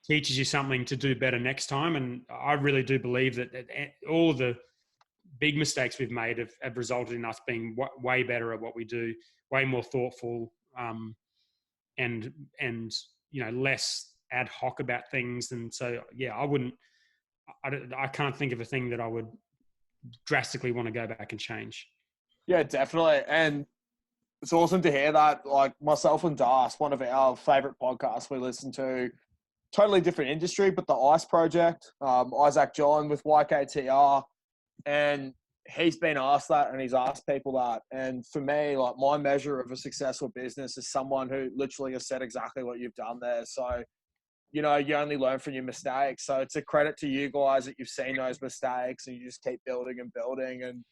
teaches you something to do better next time. And I really do believe that all of the big mistakes we've made have resulted in us being way better at what we do, way more thoughtful, and you know, less ad hoc about things. And so, yeah, I can't think of a thing that I would drastically want to go back and change. Yeah, definitely. And it's awesome to hear that. Like myself and Das, one of our favorite podcasts we listen to, totally different industry, but the ICE project, Isaac John with YKTR, and he's been asked that and he's asked people that. And for me, like my measure of a successful business is someone who literally has said exactly what you've done there. So, you know, you only learn from your mistakes. So it's a credit to you guys that you've seen those mistakes and you just keep building and building and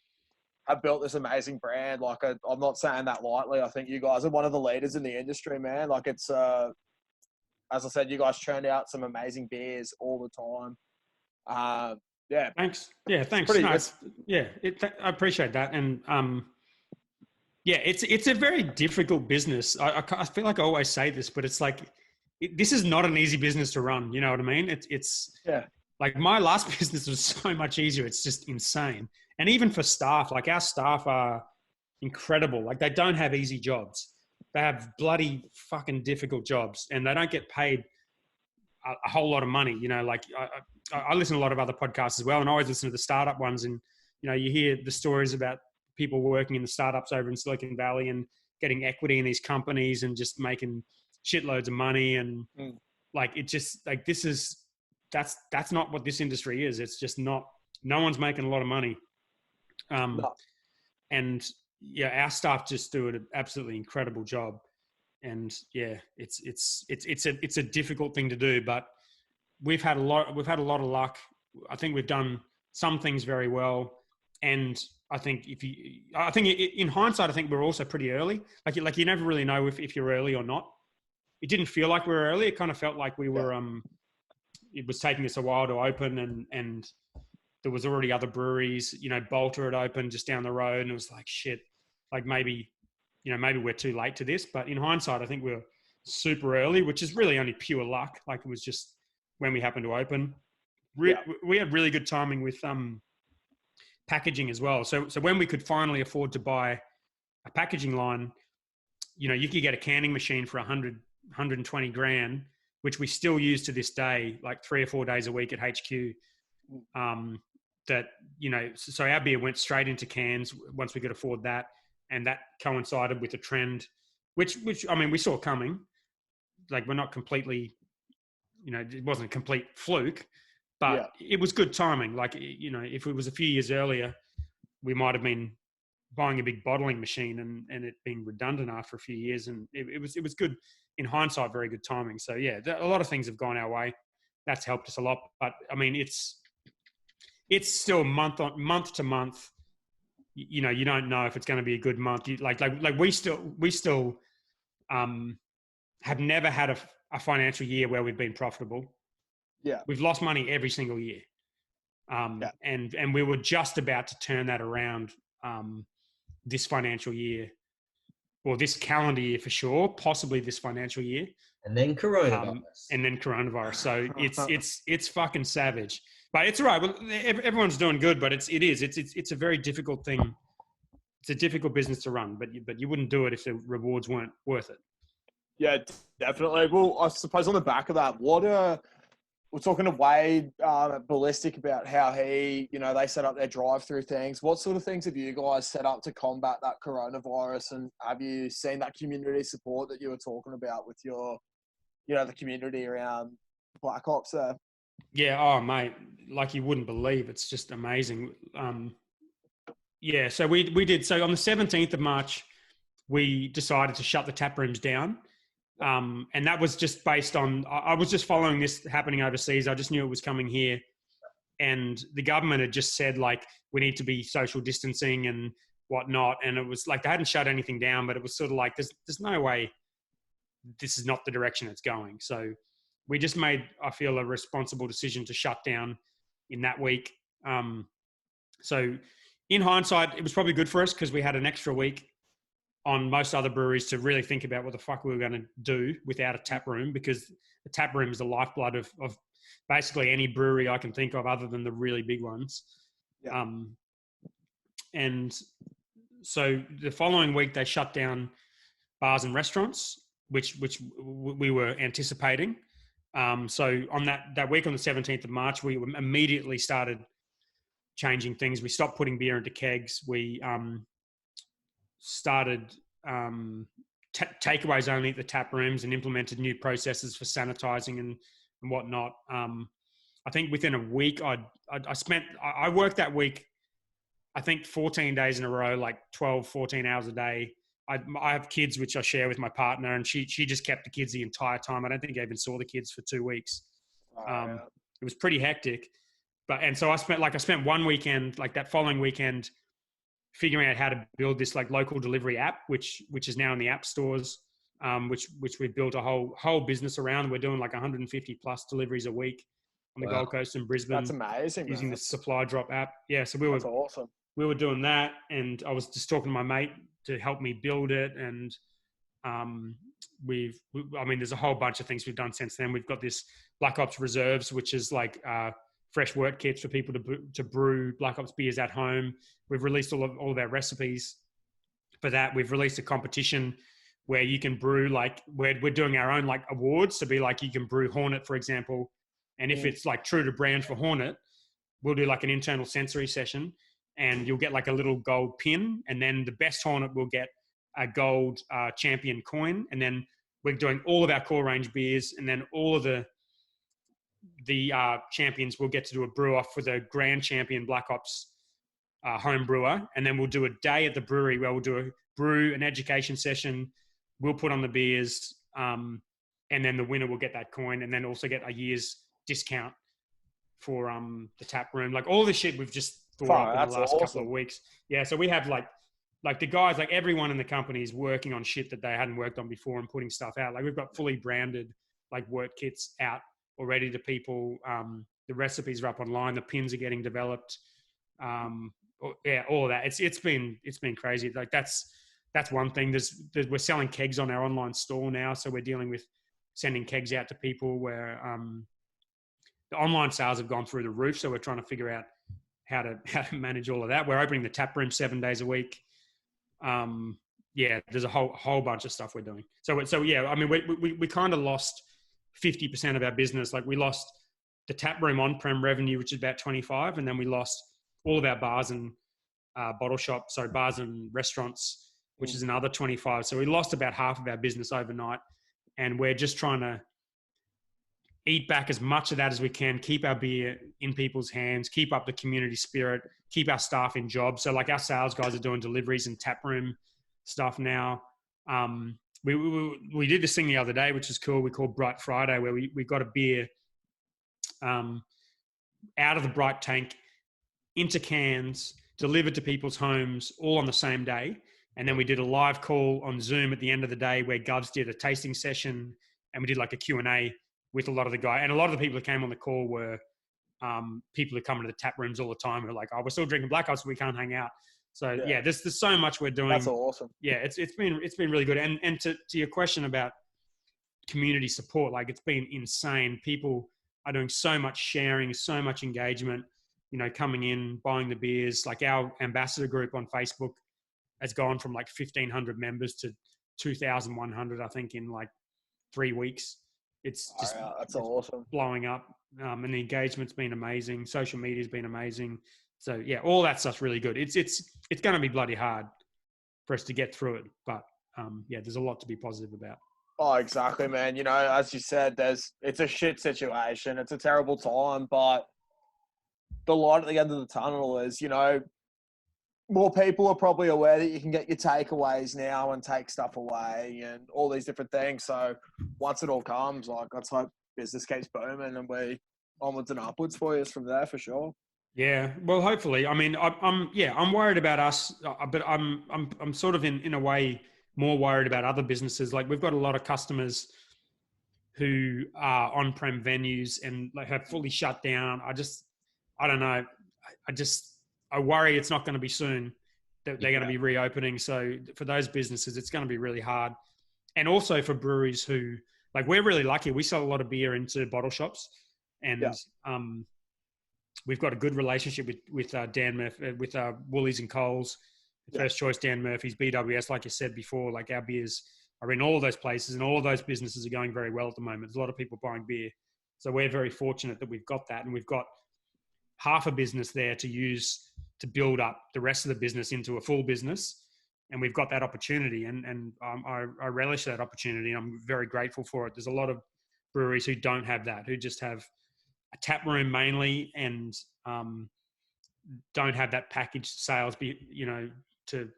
have built this amazing brand. Like I'm not saying that lightly. I think you guys are one of the leaders in the industry, man. Like it's, as I said, you guys churned out some amazing beers all the time. Yeah. Thanks. Yeah, thanks. I appreciate that. And yeah, it's a very difficult business. I feel like I always say this, but it's like this is not an easy business to run. You know what I mean? It's like my last business was so much easier. It's just insane. And even for staff, like our staff are incredible. Like they don't have easy jobs. They have bloody fucking difficult jobs, and they don't get paid a whole lot of money. You know, like I listen to a lot of other podcasts as well, and I always listen to the startup ones. And, you know, you hear the stories about people working in the startups over in Silicon Valley and getting equity in these companies and just making shitloads of money. And like, it just like, that's not what this industry is. It's just no one's making a lot of money. And yeah, our staff just do an absolutely incredible job. And yeah, it's a difficult thing to do, but we've had a lot of luck. I think we've done some things very well. And I think in hindsight, I think we're also pretty early. Like you never really know if you're early or not. It didn't feel like we were early. It kind of felt like we were, it was taking us a while to open, and there was already other breweries, you know, Bolter had opened just down the road, and it was like, shit, like maybe we're too late to this. But in hindsight, I think we were super early, which is really only pure luck. Like it was just when we happened to open. We had really good timing with packaging as well. So when we could finally afford to buy a packaging line, you know, you could get a canning machine for 120 grand, which we still use to this day, like 3 or 4 days a week at HQ. That, you know, so our beer went straight into cans once we could afford that. And that coincided with a trend, which I mean, we saw coming. Like we're not completely, you know, it wasn't a complete fluke, but it was good timing. Like, you know, if it was a few years earlier, we might have been buying a big bottling machine and it being redundant after a few years. And it was good in hindsight, very good timing. So yeah, a lot of things have gone our way. That's helped us a lot. But I mean, it's still month to month. You know, you don't know if it's going to be a good month. Like we still have never had a financial year where we've been profitable. Yeah. We've lost money every single year. And we were just about to turn that around this financial year, or this calendar year for sure, possibly this financial year. And then coronavirus. So it's fucking savage, but it's all right. Well, everyone's doing good, but it's a very difficult thing. It's a difficult business to run, but you wouldn't do it if the rewards weren't worth it. Yeah, definitely. Well, I suppose on the back of that, we're talking to Wade Ballistic about how they set up their drive-through things. What sort of things have you guys set up to combat that coronavirus? And have you seen that community support that you were talking about with your, the community around Black Hops there? Yeah. Oh, mate, like you wouldn't believe. It's just amazing. So we did. So on the 17th of March, we decided to shut the tap rooms down. And that was just based on, I was just following this happening overseas. I just knew it was coming here. And the government had just said, like, we need to be social distancing and whatnot. And it was like, they hadn't shut anything down, but it was sort of like, there's no way this is not the direction it's going. So we just made, I feel, a responsible decision to shut down in that week. So in hindsight, it was probably good for us because we had an extra week on most other breweries to really think about what the fuck we were going to do without a tap room, because the tap room is the lifeblood of basically any brewery I can think of other than the really big ones. Yeah. And so the following week they shut down bars and restaurants, which we were anticipating. So on that week on the 17th of March, we immediately started changing things. We stopped putting beer into kegs. We started takeaways only at the tap rooms and implemented new processes for sanitizing and whatnot. I think within a week, I worked that week, I think 14 days in a row, like 12, 14 hours a day. I have kids, which I share with my partner, and she just kept the kids the entire time. I don't think I even saw the kids for 2 weeks. It was pretty hectic. So I spent one weekend, like that following weekend, figuring out how to build this like local delivery app, which is now in the app stores, which we've built a whole business around. We're doing like 150 plus deliveries a week on the Gold Coast and Brisbane. That's amazing. Using the Supply Drop app. Yeah. So that's awesome. We were doing that, and I was just talking to my mate to help me build it. And there's a whole bunch of things we've done since then. We've got this Black Hops Reserves, which is like fresh wort kits for people to brew Black Hops beers at home. We've released all of our recipes for that. We've released a competition where you can brew, like we're doing our own like awards to be like, you can brew Hornet, for example. And if it's like true to brand for Hornet, we'll do like an internal sensory session, and you'll get like a little gold pin. And then the best Hornet will get a gold champion coin. And then we're doing all of our core range beers, and then all of the champions will get to do a brew off for the grand champion Black Hops home brewer. And then we'll do a day at the brewery where we'll do a brew, an education session. We'll put on the beers, and then the winner will get that coin, and then also get a year's discount for the tap room. Like all the shit we've just thought up in the last couple of weeks. Yeah, so we have like the guys, like everyone in the company is working on shit that they hadn't worked on before and putting stuff out. Like we've got fully branded like wort kits out already to people. The recipes are up online. The pins are getting developed. All of that. It's been crazy. Like that's one thing. We're selling kegs on our online store now, so we're dealing with sending kegs out to people where the online sales have gone through the roof. So we're trying to figure out how to manage all of that. We're opening the tap room 7 days a week. There's a whole bunch of stuff we're doing. So yeah, I mean, we kind of lost 50% of our business. Like we lost the tap room on-prem revenue, which is about 25, and then we lost all of our bars and bars and restaurants, which is another 25. So we lost about half of our business overnight, and we're just trying to eat back as much of that as we can, keep our beer in people's hands, keep up the community spirit, keep our staff in jobs. So like our sales guys are doing deliveries and tap room stuff now. We did this thing the other day, which is cool. We called Bright Friday, where we got a beer out of the Bright tank into cans, delivered to people's homes all on the same day. And then we did a live call on Zoom at the end of the day where Govs did a tasting session, and we did like a Q&A with a lot of the guys. And a lot of the people that came on the call were people who come into the tap rooms all the time who are like, oh, we're still drinking Black Hops, we can't hang out. So yeah, there's so much we're doing. That's awesome. Yeah, it's been really good. And to your question about community support, like it's been insane. People are doing so much sharing, so much engagement, coming in, buying the beers. Like our ambassador group on Facebook has gone from like 1,500 members to 2,100, I think, in like 3 weeks. It's just that's awesome, blowing up. And the engagement's been amazing. Social media's been amazing. So yeah, all that stuff's really good. It's going to be bloody hard for us to get through it, but there's a lot to be positive about. Oh, exactly, man. As you said, it's a shit situation. It's a terrible time, but the light at the end of the tunnel is, more people are probably aware that you can get your takeaways now and take stuff away and all these different things. So once it all comes, like, let's hope business keeps booming and we onwards and upwards for you from there for sure. Yeah, well, hopefully. I mean, I'm worried about us, but I'm sort of in a way more worried about other businesses. Like we've got a lot of customers who are on-prem venues and like have fully shut down. I don't know. I worry it's not going to be soon that they're going to be reopening. So for those businesses, it's going to be really hard. And also for breweries who, like, we're really lucky. We sell a lot of beer into bottle shops, and we've got a good relationship with Dan Murphy, with Woolies and Coles, First Choice Dan Murphy's, BWS. Like you said before, like our beers are in all of those places, and all of those businesses are going very well at the moment. There's a lot of people buying beer. So we're very fortunate that we've got that, and we've got half a business there to use to build up the rest of the business into a full business. And we've got that opportunity, and I relish that opportunity. And I'm very grateful for it. There's a lot of breweries who don't have that, who just have a tap room mainly, and don't have that package sales, to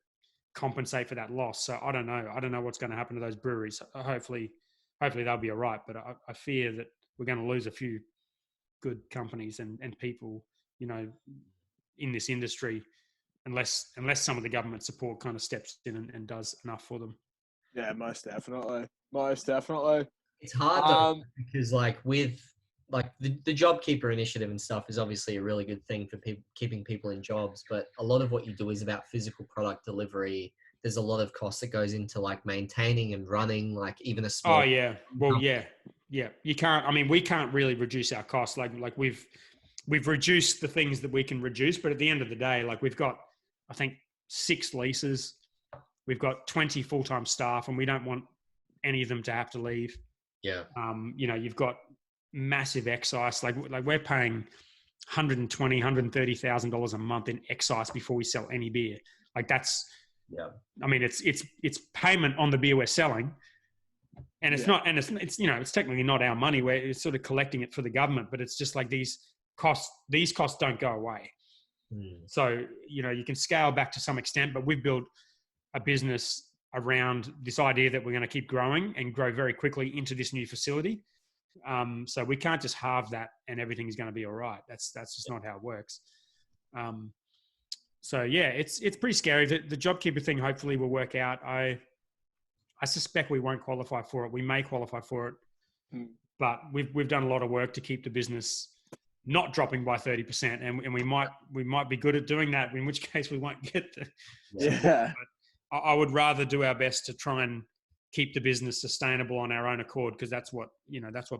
compensate for that loss. So I don't know what's going to happen to those breweries. Hopefully they'll be all right. But I fear that we're going to lose a few good companies and people, in this industry, unless some of the government support kind of steps in and does enough for them. Yeah, most definitely. It's hard though, because like with like the JobKeeper initiative and stuff is obviously a really good thing for keeping people in jobs, but a lot of what you do is about physical product delivery. There's a lot of cost that goes into like maintaining and running, like even a small. Oh yeah, well yeah. You can't. I mean, we can't really reduce our costs. Like we've reduced the things that we can reduce, but at the end of the day, like we've got, I think, 6 leases. We've got 20 full-time staff, and we don't want any of them to have to leave. Yeah. You've got massive excise. Like we're paying $130,000 a month in excise before we sell any beer. Like that's. Yeah. I mean, it's payment on the beer we're selling, and it's not, and it's technically not our money. We're sort of collecting it for the government, but it's just like these costs don't go away. So, you can scale back to some extent, but we've built a business around this idea that we're going to keep growing and grow very quickly into this new facility. So we can't just halve that and everything's going to be all right. That's just not how it works. So yeah, it's pretty scary. The JobKeeper thing hopefully will work out. I suspect we won't qualify for it. We may qualify for it, but we've done a lot of work to keep the business not dropping by 30%, and we might be good at doing that, in which case we won't get the support. But I would rather do our best to try and keep the business sustainable on our own accord, because that's what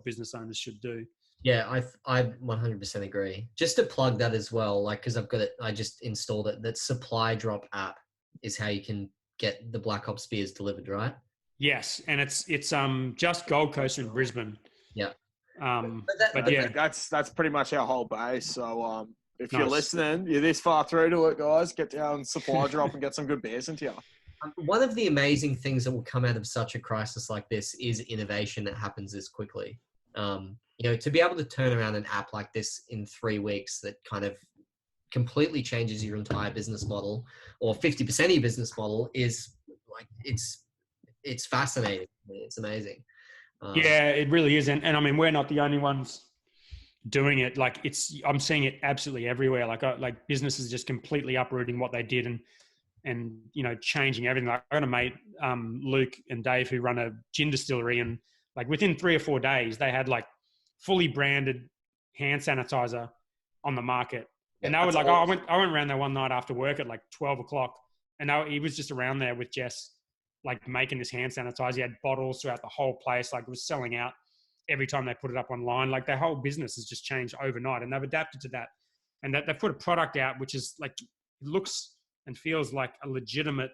business owners should do. Yeah, I 100% agree. Just to plug that as well, like, because I've got it, I just installed it. That Supply Drop app is how you can get the Black Hops beers delivered, right? Yes, and it's just Gold Coast and Brisbane. Yeah. But yeah, that's pretty much our whole base. So if you're listening, you're this far through to it, guys, get down Supply Drop and get some good beers into you. One of the amazing things that will come out of such a crisis like this is innovation that happens this quickly. To be able to turn around an app like this in 3 weeks that kind of completely changes your entire business model, or 50% of your business model, is like, it's fascinating. It's amazing. Yeah, it really is. And I mean, we're not the only ones doing it. Like I'm seeing it absolutely everywhere. Like businesses just completely uprooting what they did and changing everything. Like I got a mate, Luke and Dave, who run a gin distillery, and like within 3 or 4 days, they had like fully branded hand sanitizer on the market. Yeah, And they were like, awesome. I went around there one night after work at like 12 o'clock, and he was just around there with Jess, like making this hand sanitizer. He had bottles throughout the whole place. Like it was selling out every time they put it up online. Like their whole business has just changed overnight, and they've adapted to that. And that they've put a product out which is like looks and feels like a legitimate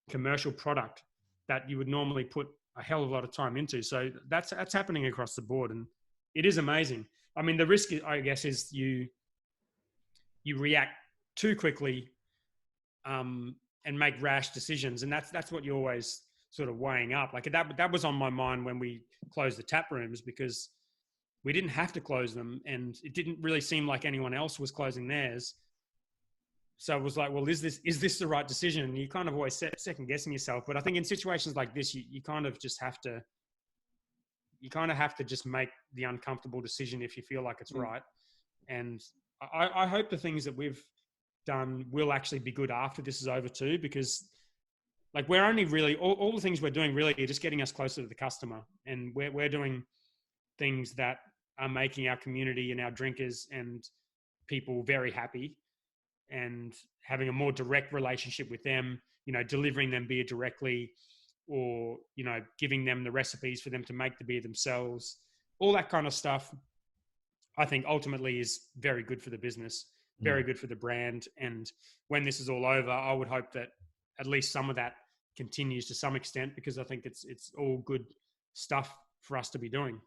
commercial product that you would normally put a hell of a lot of time into. So that's happening across the board, and it is amazing. I mean, the risk, I guess, is you react too quickly and make rash decisions, and that's what you're always sort of weighing up. Like that was on my mind when we closed the tap rooms, because we didn't have to close them, and it didn't really seem like anyone else was closing theirs. So it was like, well, is this the right decision? And you kind of always second guessing yourself. But I think in situations like this, you kind of just have to, just make the uncomfortable decision if you feel like it's right. And I hope the things that we've done will actually be good after this is over too, because like we're only really, all the things we're doing really are just getting us closer to the customer. And we're doing things that are making our community and our drinkers and people very happy, and having a more direct relationship with them, delivering them beer directly, or, giving them the recipes for them to make the beer themselves, all that kind of stuff, I think ultimately is very good for the business, very good for the brand. And when this is all over, I would hope that at least some of that continues to some extent, because I think it's all good stuff for us to be doing.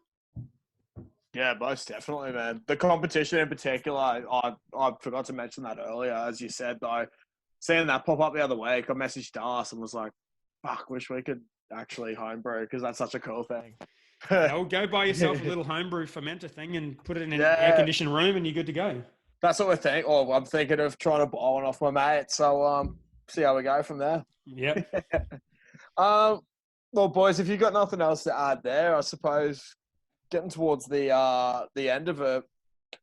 Yeah, most definitely, man. The competition in particular, I forgot to mention that earlier, as you said, though. Seeing that pop up the other week, I messaged Darcy and was like, fuck, wish we could actually homebrew, because that's such a cool thing. Go buy yourself a little homebrew fermenter thing and put it in an air-conditioned room, and you're good to go. That's what we're thinking. Oh, I'm thinking of trying to buy one off my mate. So, see how we go from there. Yep. Well, boys, if you've got nothing else to add there, I suppose getting towards the end of it,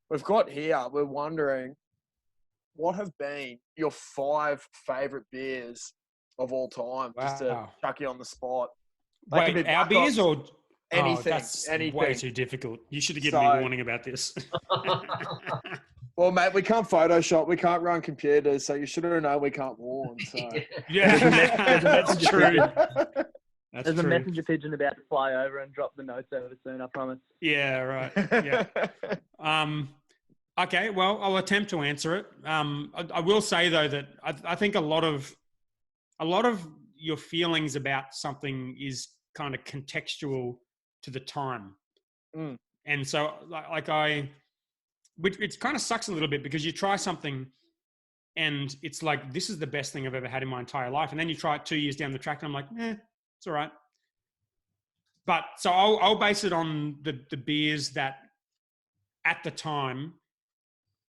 we're wondering, what have been your 5 favourite beers of all time? Wow. Just to chuck you on the spot. Wait, our beers or anything? That's anything. way too difficult. You should have given me a warning about this. Well, mate, we can't Photoshop. We can't run computers, so you should have known we can't warn. So. Yeah, that's true. There's a messenger pigeon about to fly over and drop the notes over soon, I promise. Yeah, right. Yeah. Okay, well, I'll attempt to answer it. I will say though that I think a lot of your feelings about something is kind of contextual to the time. And so it kind of sucks a little bit, because you try something and it's like, this is the best thing I've ever had in my entire life. And then you try it 2 years down the track and I'm like, it's all right. But so I'll base it on the beers that at the time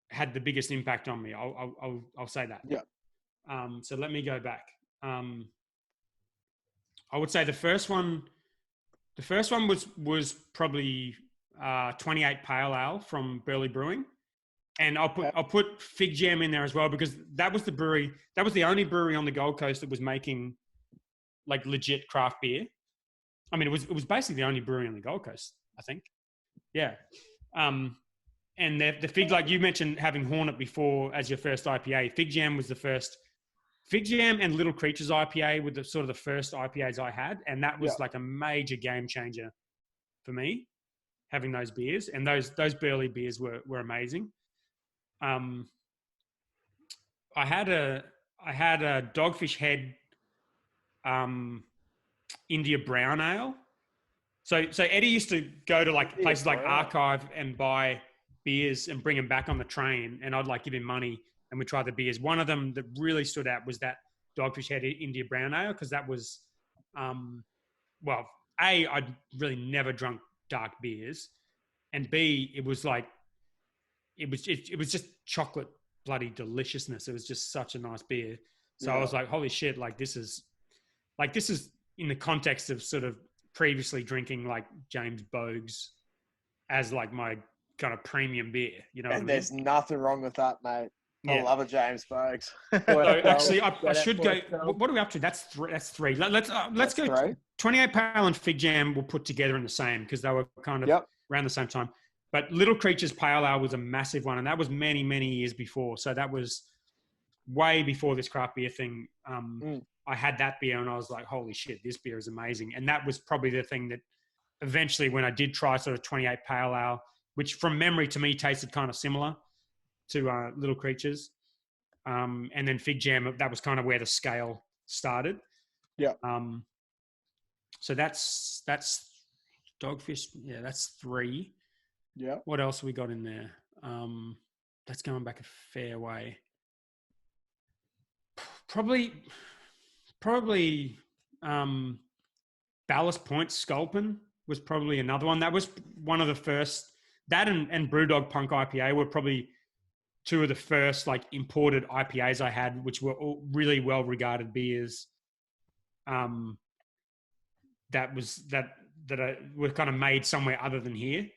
had the biggest impact on me. I'll say that. Yeah. So let me go back. I would say the first one was probably 28 Pale Ale from Burley Brewing. And I'll put Fig Jam in there as well, because that was the only brewery on the Gold Coast that was making like legit craft beer. I mean, it was basically the only brewery on the Gold Coast, I think. Yeah. And the Fig, like you mentioned, having Hornet before as your first IPA, Fig Jam was the first. Fig Jam and Little Creatures IPA were the first IPAs I had. And that was like a major game changer for me, having those beers. And those Burley beers were amazing. I had a Dogfish Head India Brown Ale. So Eddie used to go to like places like Archive and buy beers and bring them back on the train, and I'd like give him money and we'd try the beers. One of them that really stood out was that Dogfish Head India Brown Ale, because that was well, A, I'd really never drunk dark beers, and B, it was just chocolate bloody deliciousness. It was just such a nice beer. So I was like, holy shit, this is in the context of sort of previously drinking like James Bogues as like my kind of premium beer, you know. And there's nothing wrong with that, mate. I love a James Bogues. So actually, I should go. What are we up to? That's three. Let's go. 28 Pale and Fig Jam we'll put together in the same, because they were kind of around the same time. But Little Creatures Pale Ale was a massive one, and that was many, many years before. So that was way before this craft beer thing. I had that beer, and I was like, holy shit, this beer is amazing. And that was probably the thing that eventually, when I did try sort of 28 Pale Ale, which from memory to me tasted kind of similar to Little Creatures. And then Fig Jam, that was kind of where the scale started. Yeah. So that's Dogfish. Yeah, that's 3. Yeah. What else have we got in there? That's going back a fair way. Probably Ballast Point Sculpin was probably another one. That was one of the first. That and Brewdog Punk IPA were probably 2 of the first like imported IPAs I had, which were all really well regarded beers. That were kind of made somewhere other than here.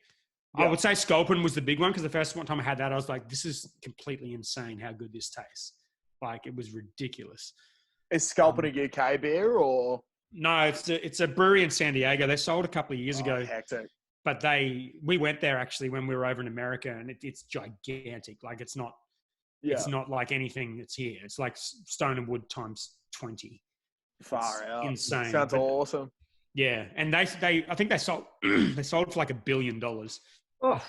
Yeah. I would say Sculpin was the big one because the first time I had that, I was like, this is completely insane how good this tastes. Like, it was ridiculous. Is Sculpin a UK beer or? No, it's a brewery in San Diego. They sold a couple of years ago. Hectic. But we went there actually when we were over in America, and it's gigantic. Like, it's not like anything that's here. It's like Stone and Wood times 20. Far out. Insane. Sounds awesome. I think they sold for like $1 billion. Oh,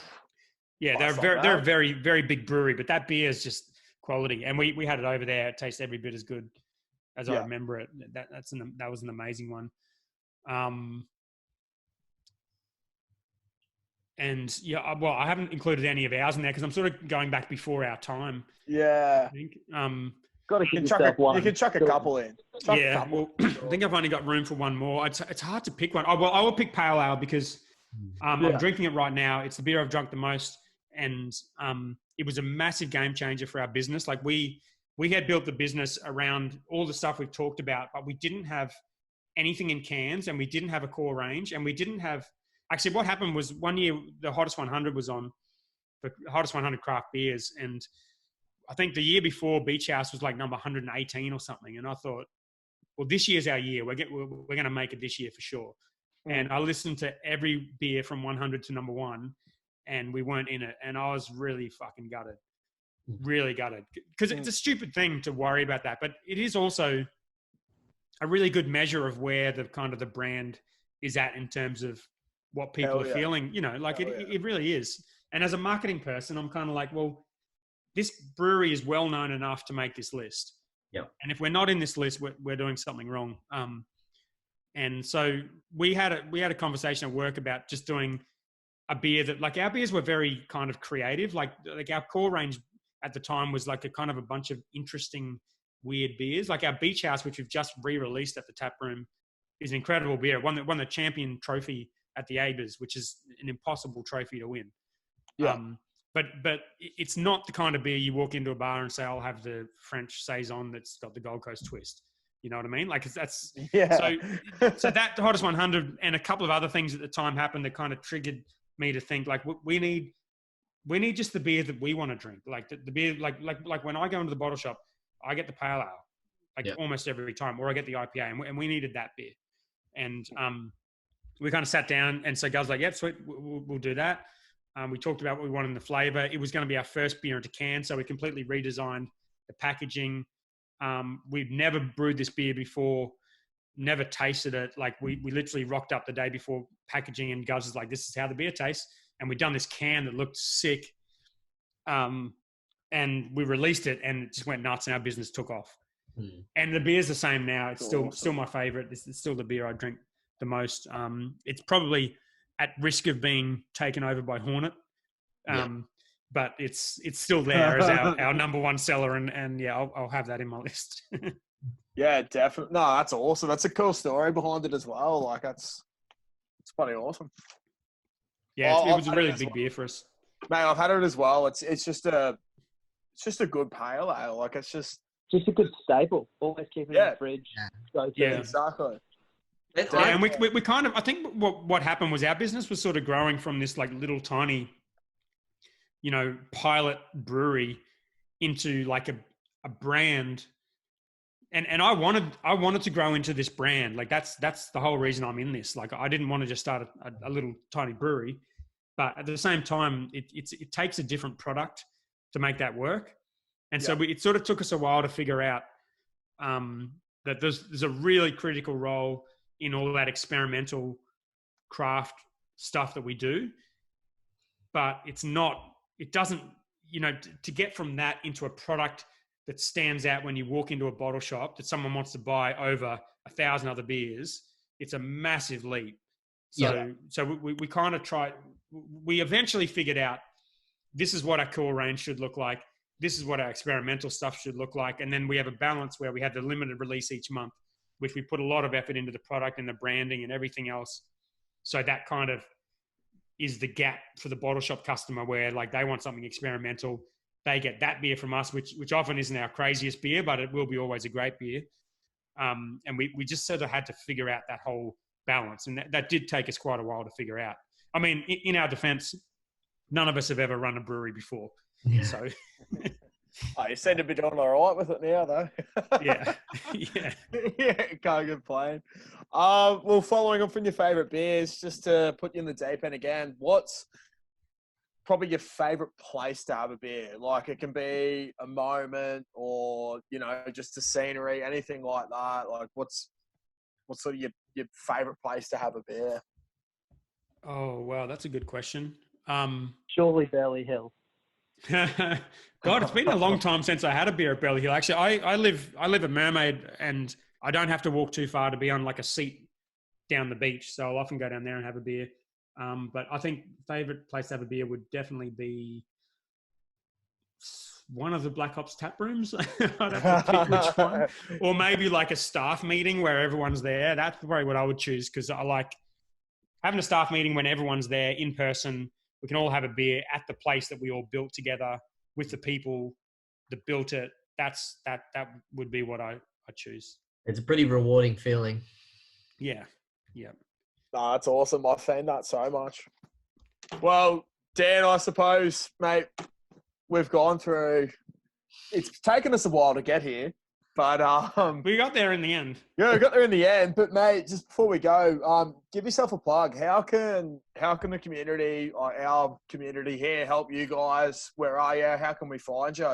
yeah, they're a very, very big brewery, but that beer is just quality. And we had it over there. It tastes every bit as good as I remember it. That was an amazing one. And yeah, well, I haven't included any of ours in there because I'm sort of going back before our time. Yeah. I think. Got to chuck one. You can chuck a couple in. Well, I think I've only got room for one more. It's hard to pick one. I will pick Pale Ale because I'm drinking it right now. It's the beer I've drunk the most, and it was a massive game changer for our business. Like we had built the business around all the stuff we've talked about, but we didn't have anything in cans, and we didn't have a core range, and we didn't have. Actually, what happened was one year the Hottest 100 was on, the Hottest 100 craft beers, and I think the year before Beach House was like number 118 or something. And I thought, well, this year's our year. We're going to make it this year for sure. And I listened to every beer from 100 to number 1, and we weren't in it. And I was really fucking gutted, because it's a stupid thing to worry about that. But it is also a really good measure of where the kind of the brand is at in terms of what people are feeling, it really is. And as a marketing person, I'm kind of like, well, this brewery is well known enough to make this list. Yeah. And if we're not in this list, we're doing something wrong. And so we had a conversation at work about just doing a beer that, like, our beers were very kind of creative. Like our core range at the time was like a kind of a bunch of interesting, weird beers. Like our Beach House, which we've just re-released at the tap room, is an incredible beer. It won the champion trophy at the ABAs, which is an impossible trophy to win. Yeah. But it's not the kind of beer you walk into a bar and say, I'll have the French Saison that's got the Gold Coast twist. You know what I mean? Like that's So that Hottest 100 and a couple of other things at the time happened that kind of triggered me to think, like, we need just the beer that we want to drink. Like the beer, like when I go into the bottle shop, I get the Pale Ale, almost every time, or I get the IPA, and we needed that beer. And we kind of sat down, and so guys like, yep, sweet, we'll do that. We talked about what we wanted in the flavor. It was going to be our first beer into can, so we completely redesigned the packaging. We'd never brewed this beer before, never tasted it. Like we literally rocked up the day before packaging, and Guz was like, this is how the beer tastes. And we'd done this can that looked sick. And we released it, and it just went nuts, and our business took off. And the beer's the same now. It's still my favorite. It's still the beer I drink the most. It's probably at risk of being taken over by Hornet. But it's still there as our number one seller. And I'll have that in my list. Yeah, definitely. No, that's awesome. That's a cool story behind it as well. Like it's pretty awesome. Yeah, it was a really big beer for us. Mate, I've had it as well. It's just a good pale ale. Like it's just a good staple. Always keep it in the fridge. Yeah, exactly. And we kind of, I think what happened was our business was sort of growing from this like little tiny, pilot brewery into like a brand. And I wanted to grow into this brand. Like that's the whole reason I'm in this. Like I didn't want to just start a little tiny brewery. But at the same time, it takes a different product to make that work. And so it sort of took us a while to figure out that there's a really critical role in all that experimental craft stuff that we do. But it doesn't, to get from that into a product that stands out when you walk into a bottle shop that someone wants to buy over 1,000 other beers, it's a massive leap. So we kind of we eventually figured out this is what our core range should look like. This is what our experimental stuff should look like. And then we have a balance where we have the limited release each month, which we put a lot of effort into the product and the branding and everything else. So that kind of is the gap for the bottle shop customer where like they want something experimental. They get that beer from us, which often isn't our craziest beer, but it will be always a great beer. And we just sort of had to figure out that whole balance. And that did take us quite a while to figure out. I mean, in our defense, none of us have ever run a brewery before. Yeah. So you seem to be doing all right with it now, though. Yeah. Can't complain. Well, following on from your favourite beers, just to put you in the deep end again, what's probably your favourite place to have a beer? Like, it can be a moment or, just a scenery, anything like that. Like, what's sort of your favourite place to have a beer? Oh, wow, that's a good question. Surely Burley Hill. God, it's been a long time since I had a beer at Burley Hill. Actually, I live at Mermaid, and I don't have to walk too far to be on like a seat down the beach. So I'll often go down there and have a beer. But I think favourite place to have a beer would definitely be one of the Black Hops tap rooms. I'd have to pick which one. Or maybe like a staff meeting where everyone's there. That's probably what I would choose, because I like having a staff meeting when everyone's there in person. We can all have a beer at the place that we all built together with the people that built it. That would be what I choose. It's a pretty rewarding feeling. Yeah. No, that's awesome. I've found that so much. Well, Dan, I suppose, mate, we've gone through. It's taken us a while to get here, but we got there in the end. Yeah, we got there in the end. But mate, just before we go, give yourself a plug. How can the community, our community here, help you guys? Where are you? How can we find you?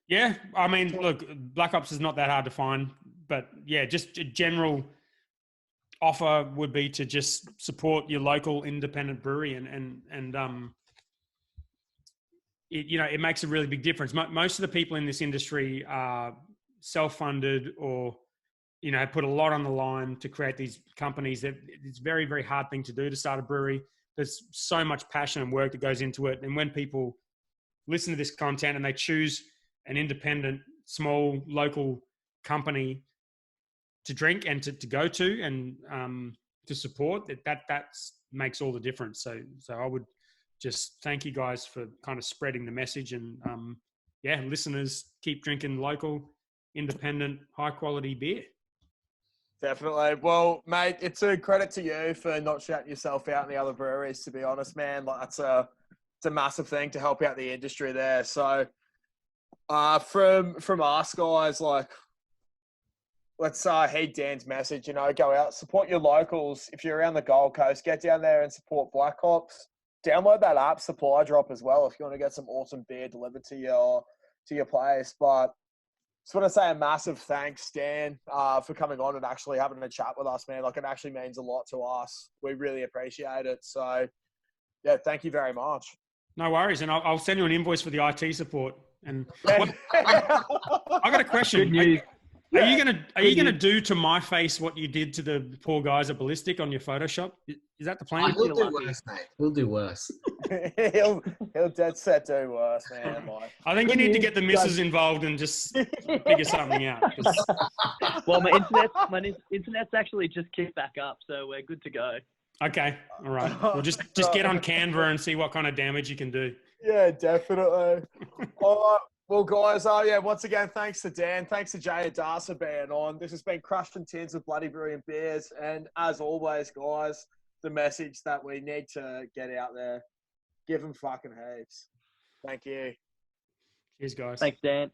Yeah, I mean, look, Black Ops is not that hard to find, but yeah, just a general offer would be to just support your local independent brewery, and it makes a really big difference. Most of the people in this industry are self-funded or, put a lot on the line to create these companies. It's a very, very hard thing to do to start a brewery. There's so much passion and work that goes into it. And when people listen to this content and they choose an independent, small, local company to drink and to go to and to support, that makes all the difference. So I would just thank you guys for kind of spreading the message, and listeners, keep drinking local, independent, high quality beer. Definitely. Well, mate, it's a credit to you for not shouting yourself out in the other breweries, to be honest, man. Like, it's a massive thing to help out the industry there. So from us guys, like, let's heed Dan's message, go out, support your locals. If you're around the Gold Coast, get down there and support Black Hops. Download that app, Supply Drop, as well, if you want to get some awesome beer delivered to your place. But just want to say a massive thanks, Dan, for coming on and actually having a chat with us, man. Like, it actually means a lot to us. We really appreciate it. So, yeah, thank you very much. No worries. And I'll send you an invoice for the IT support. And I got a question. Good news. Are you gonna do to my face what you did to the poor guys at Ballistic on your Photoshop? Is that the plan? He'll do worse, mate. He'll do worse. he'll dead set do worse, man. Like, I think you need to get the missus involved and just figure something out. Well, my internet's actually just kicked back up, so we're good to go. Okay, all right. Well, just get on Canva and see what kind of damage you can do. Yeah, definitely. All right. Well, guys, once again, thanks to Dan. Thanks to Jay Adas for being on. This has been Crushin' Tins with Bloody Brilliant Beers. And as always, guys, the message that we need to get out there, give them fucking heaps. Thank you. Cheers, guys. Thanks, Dan.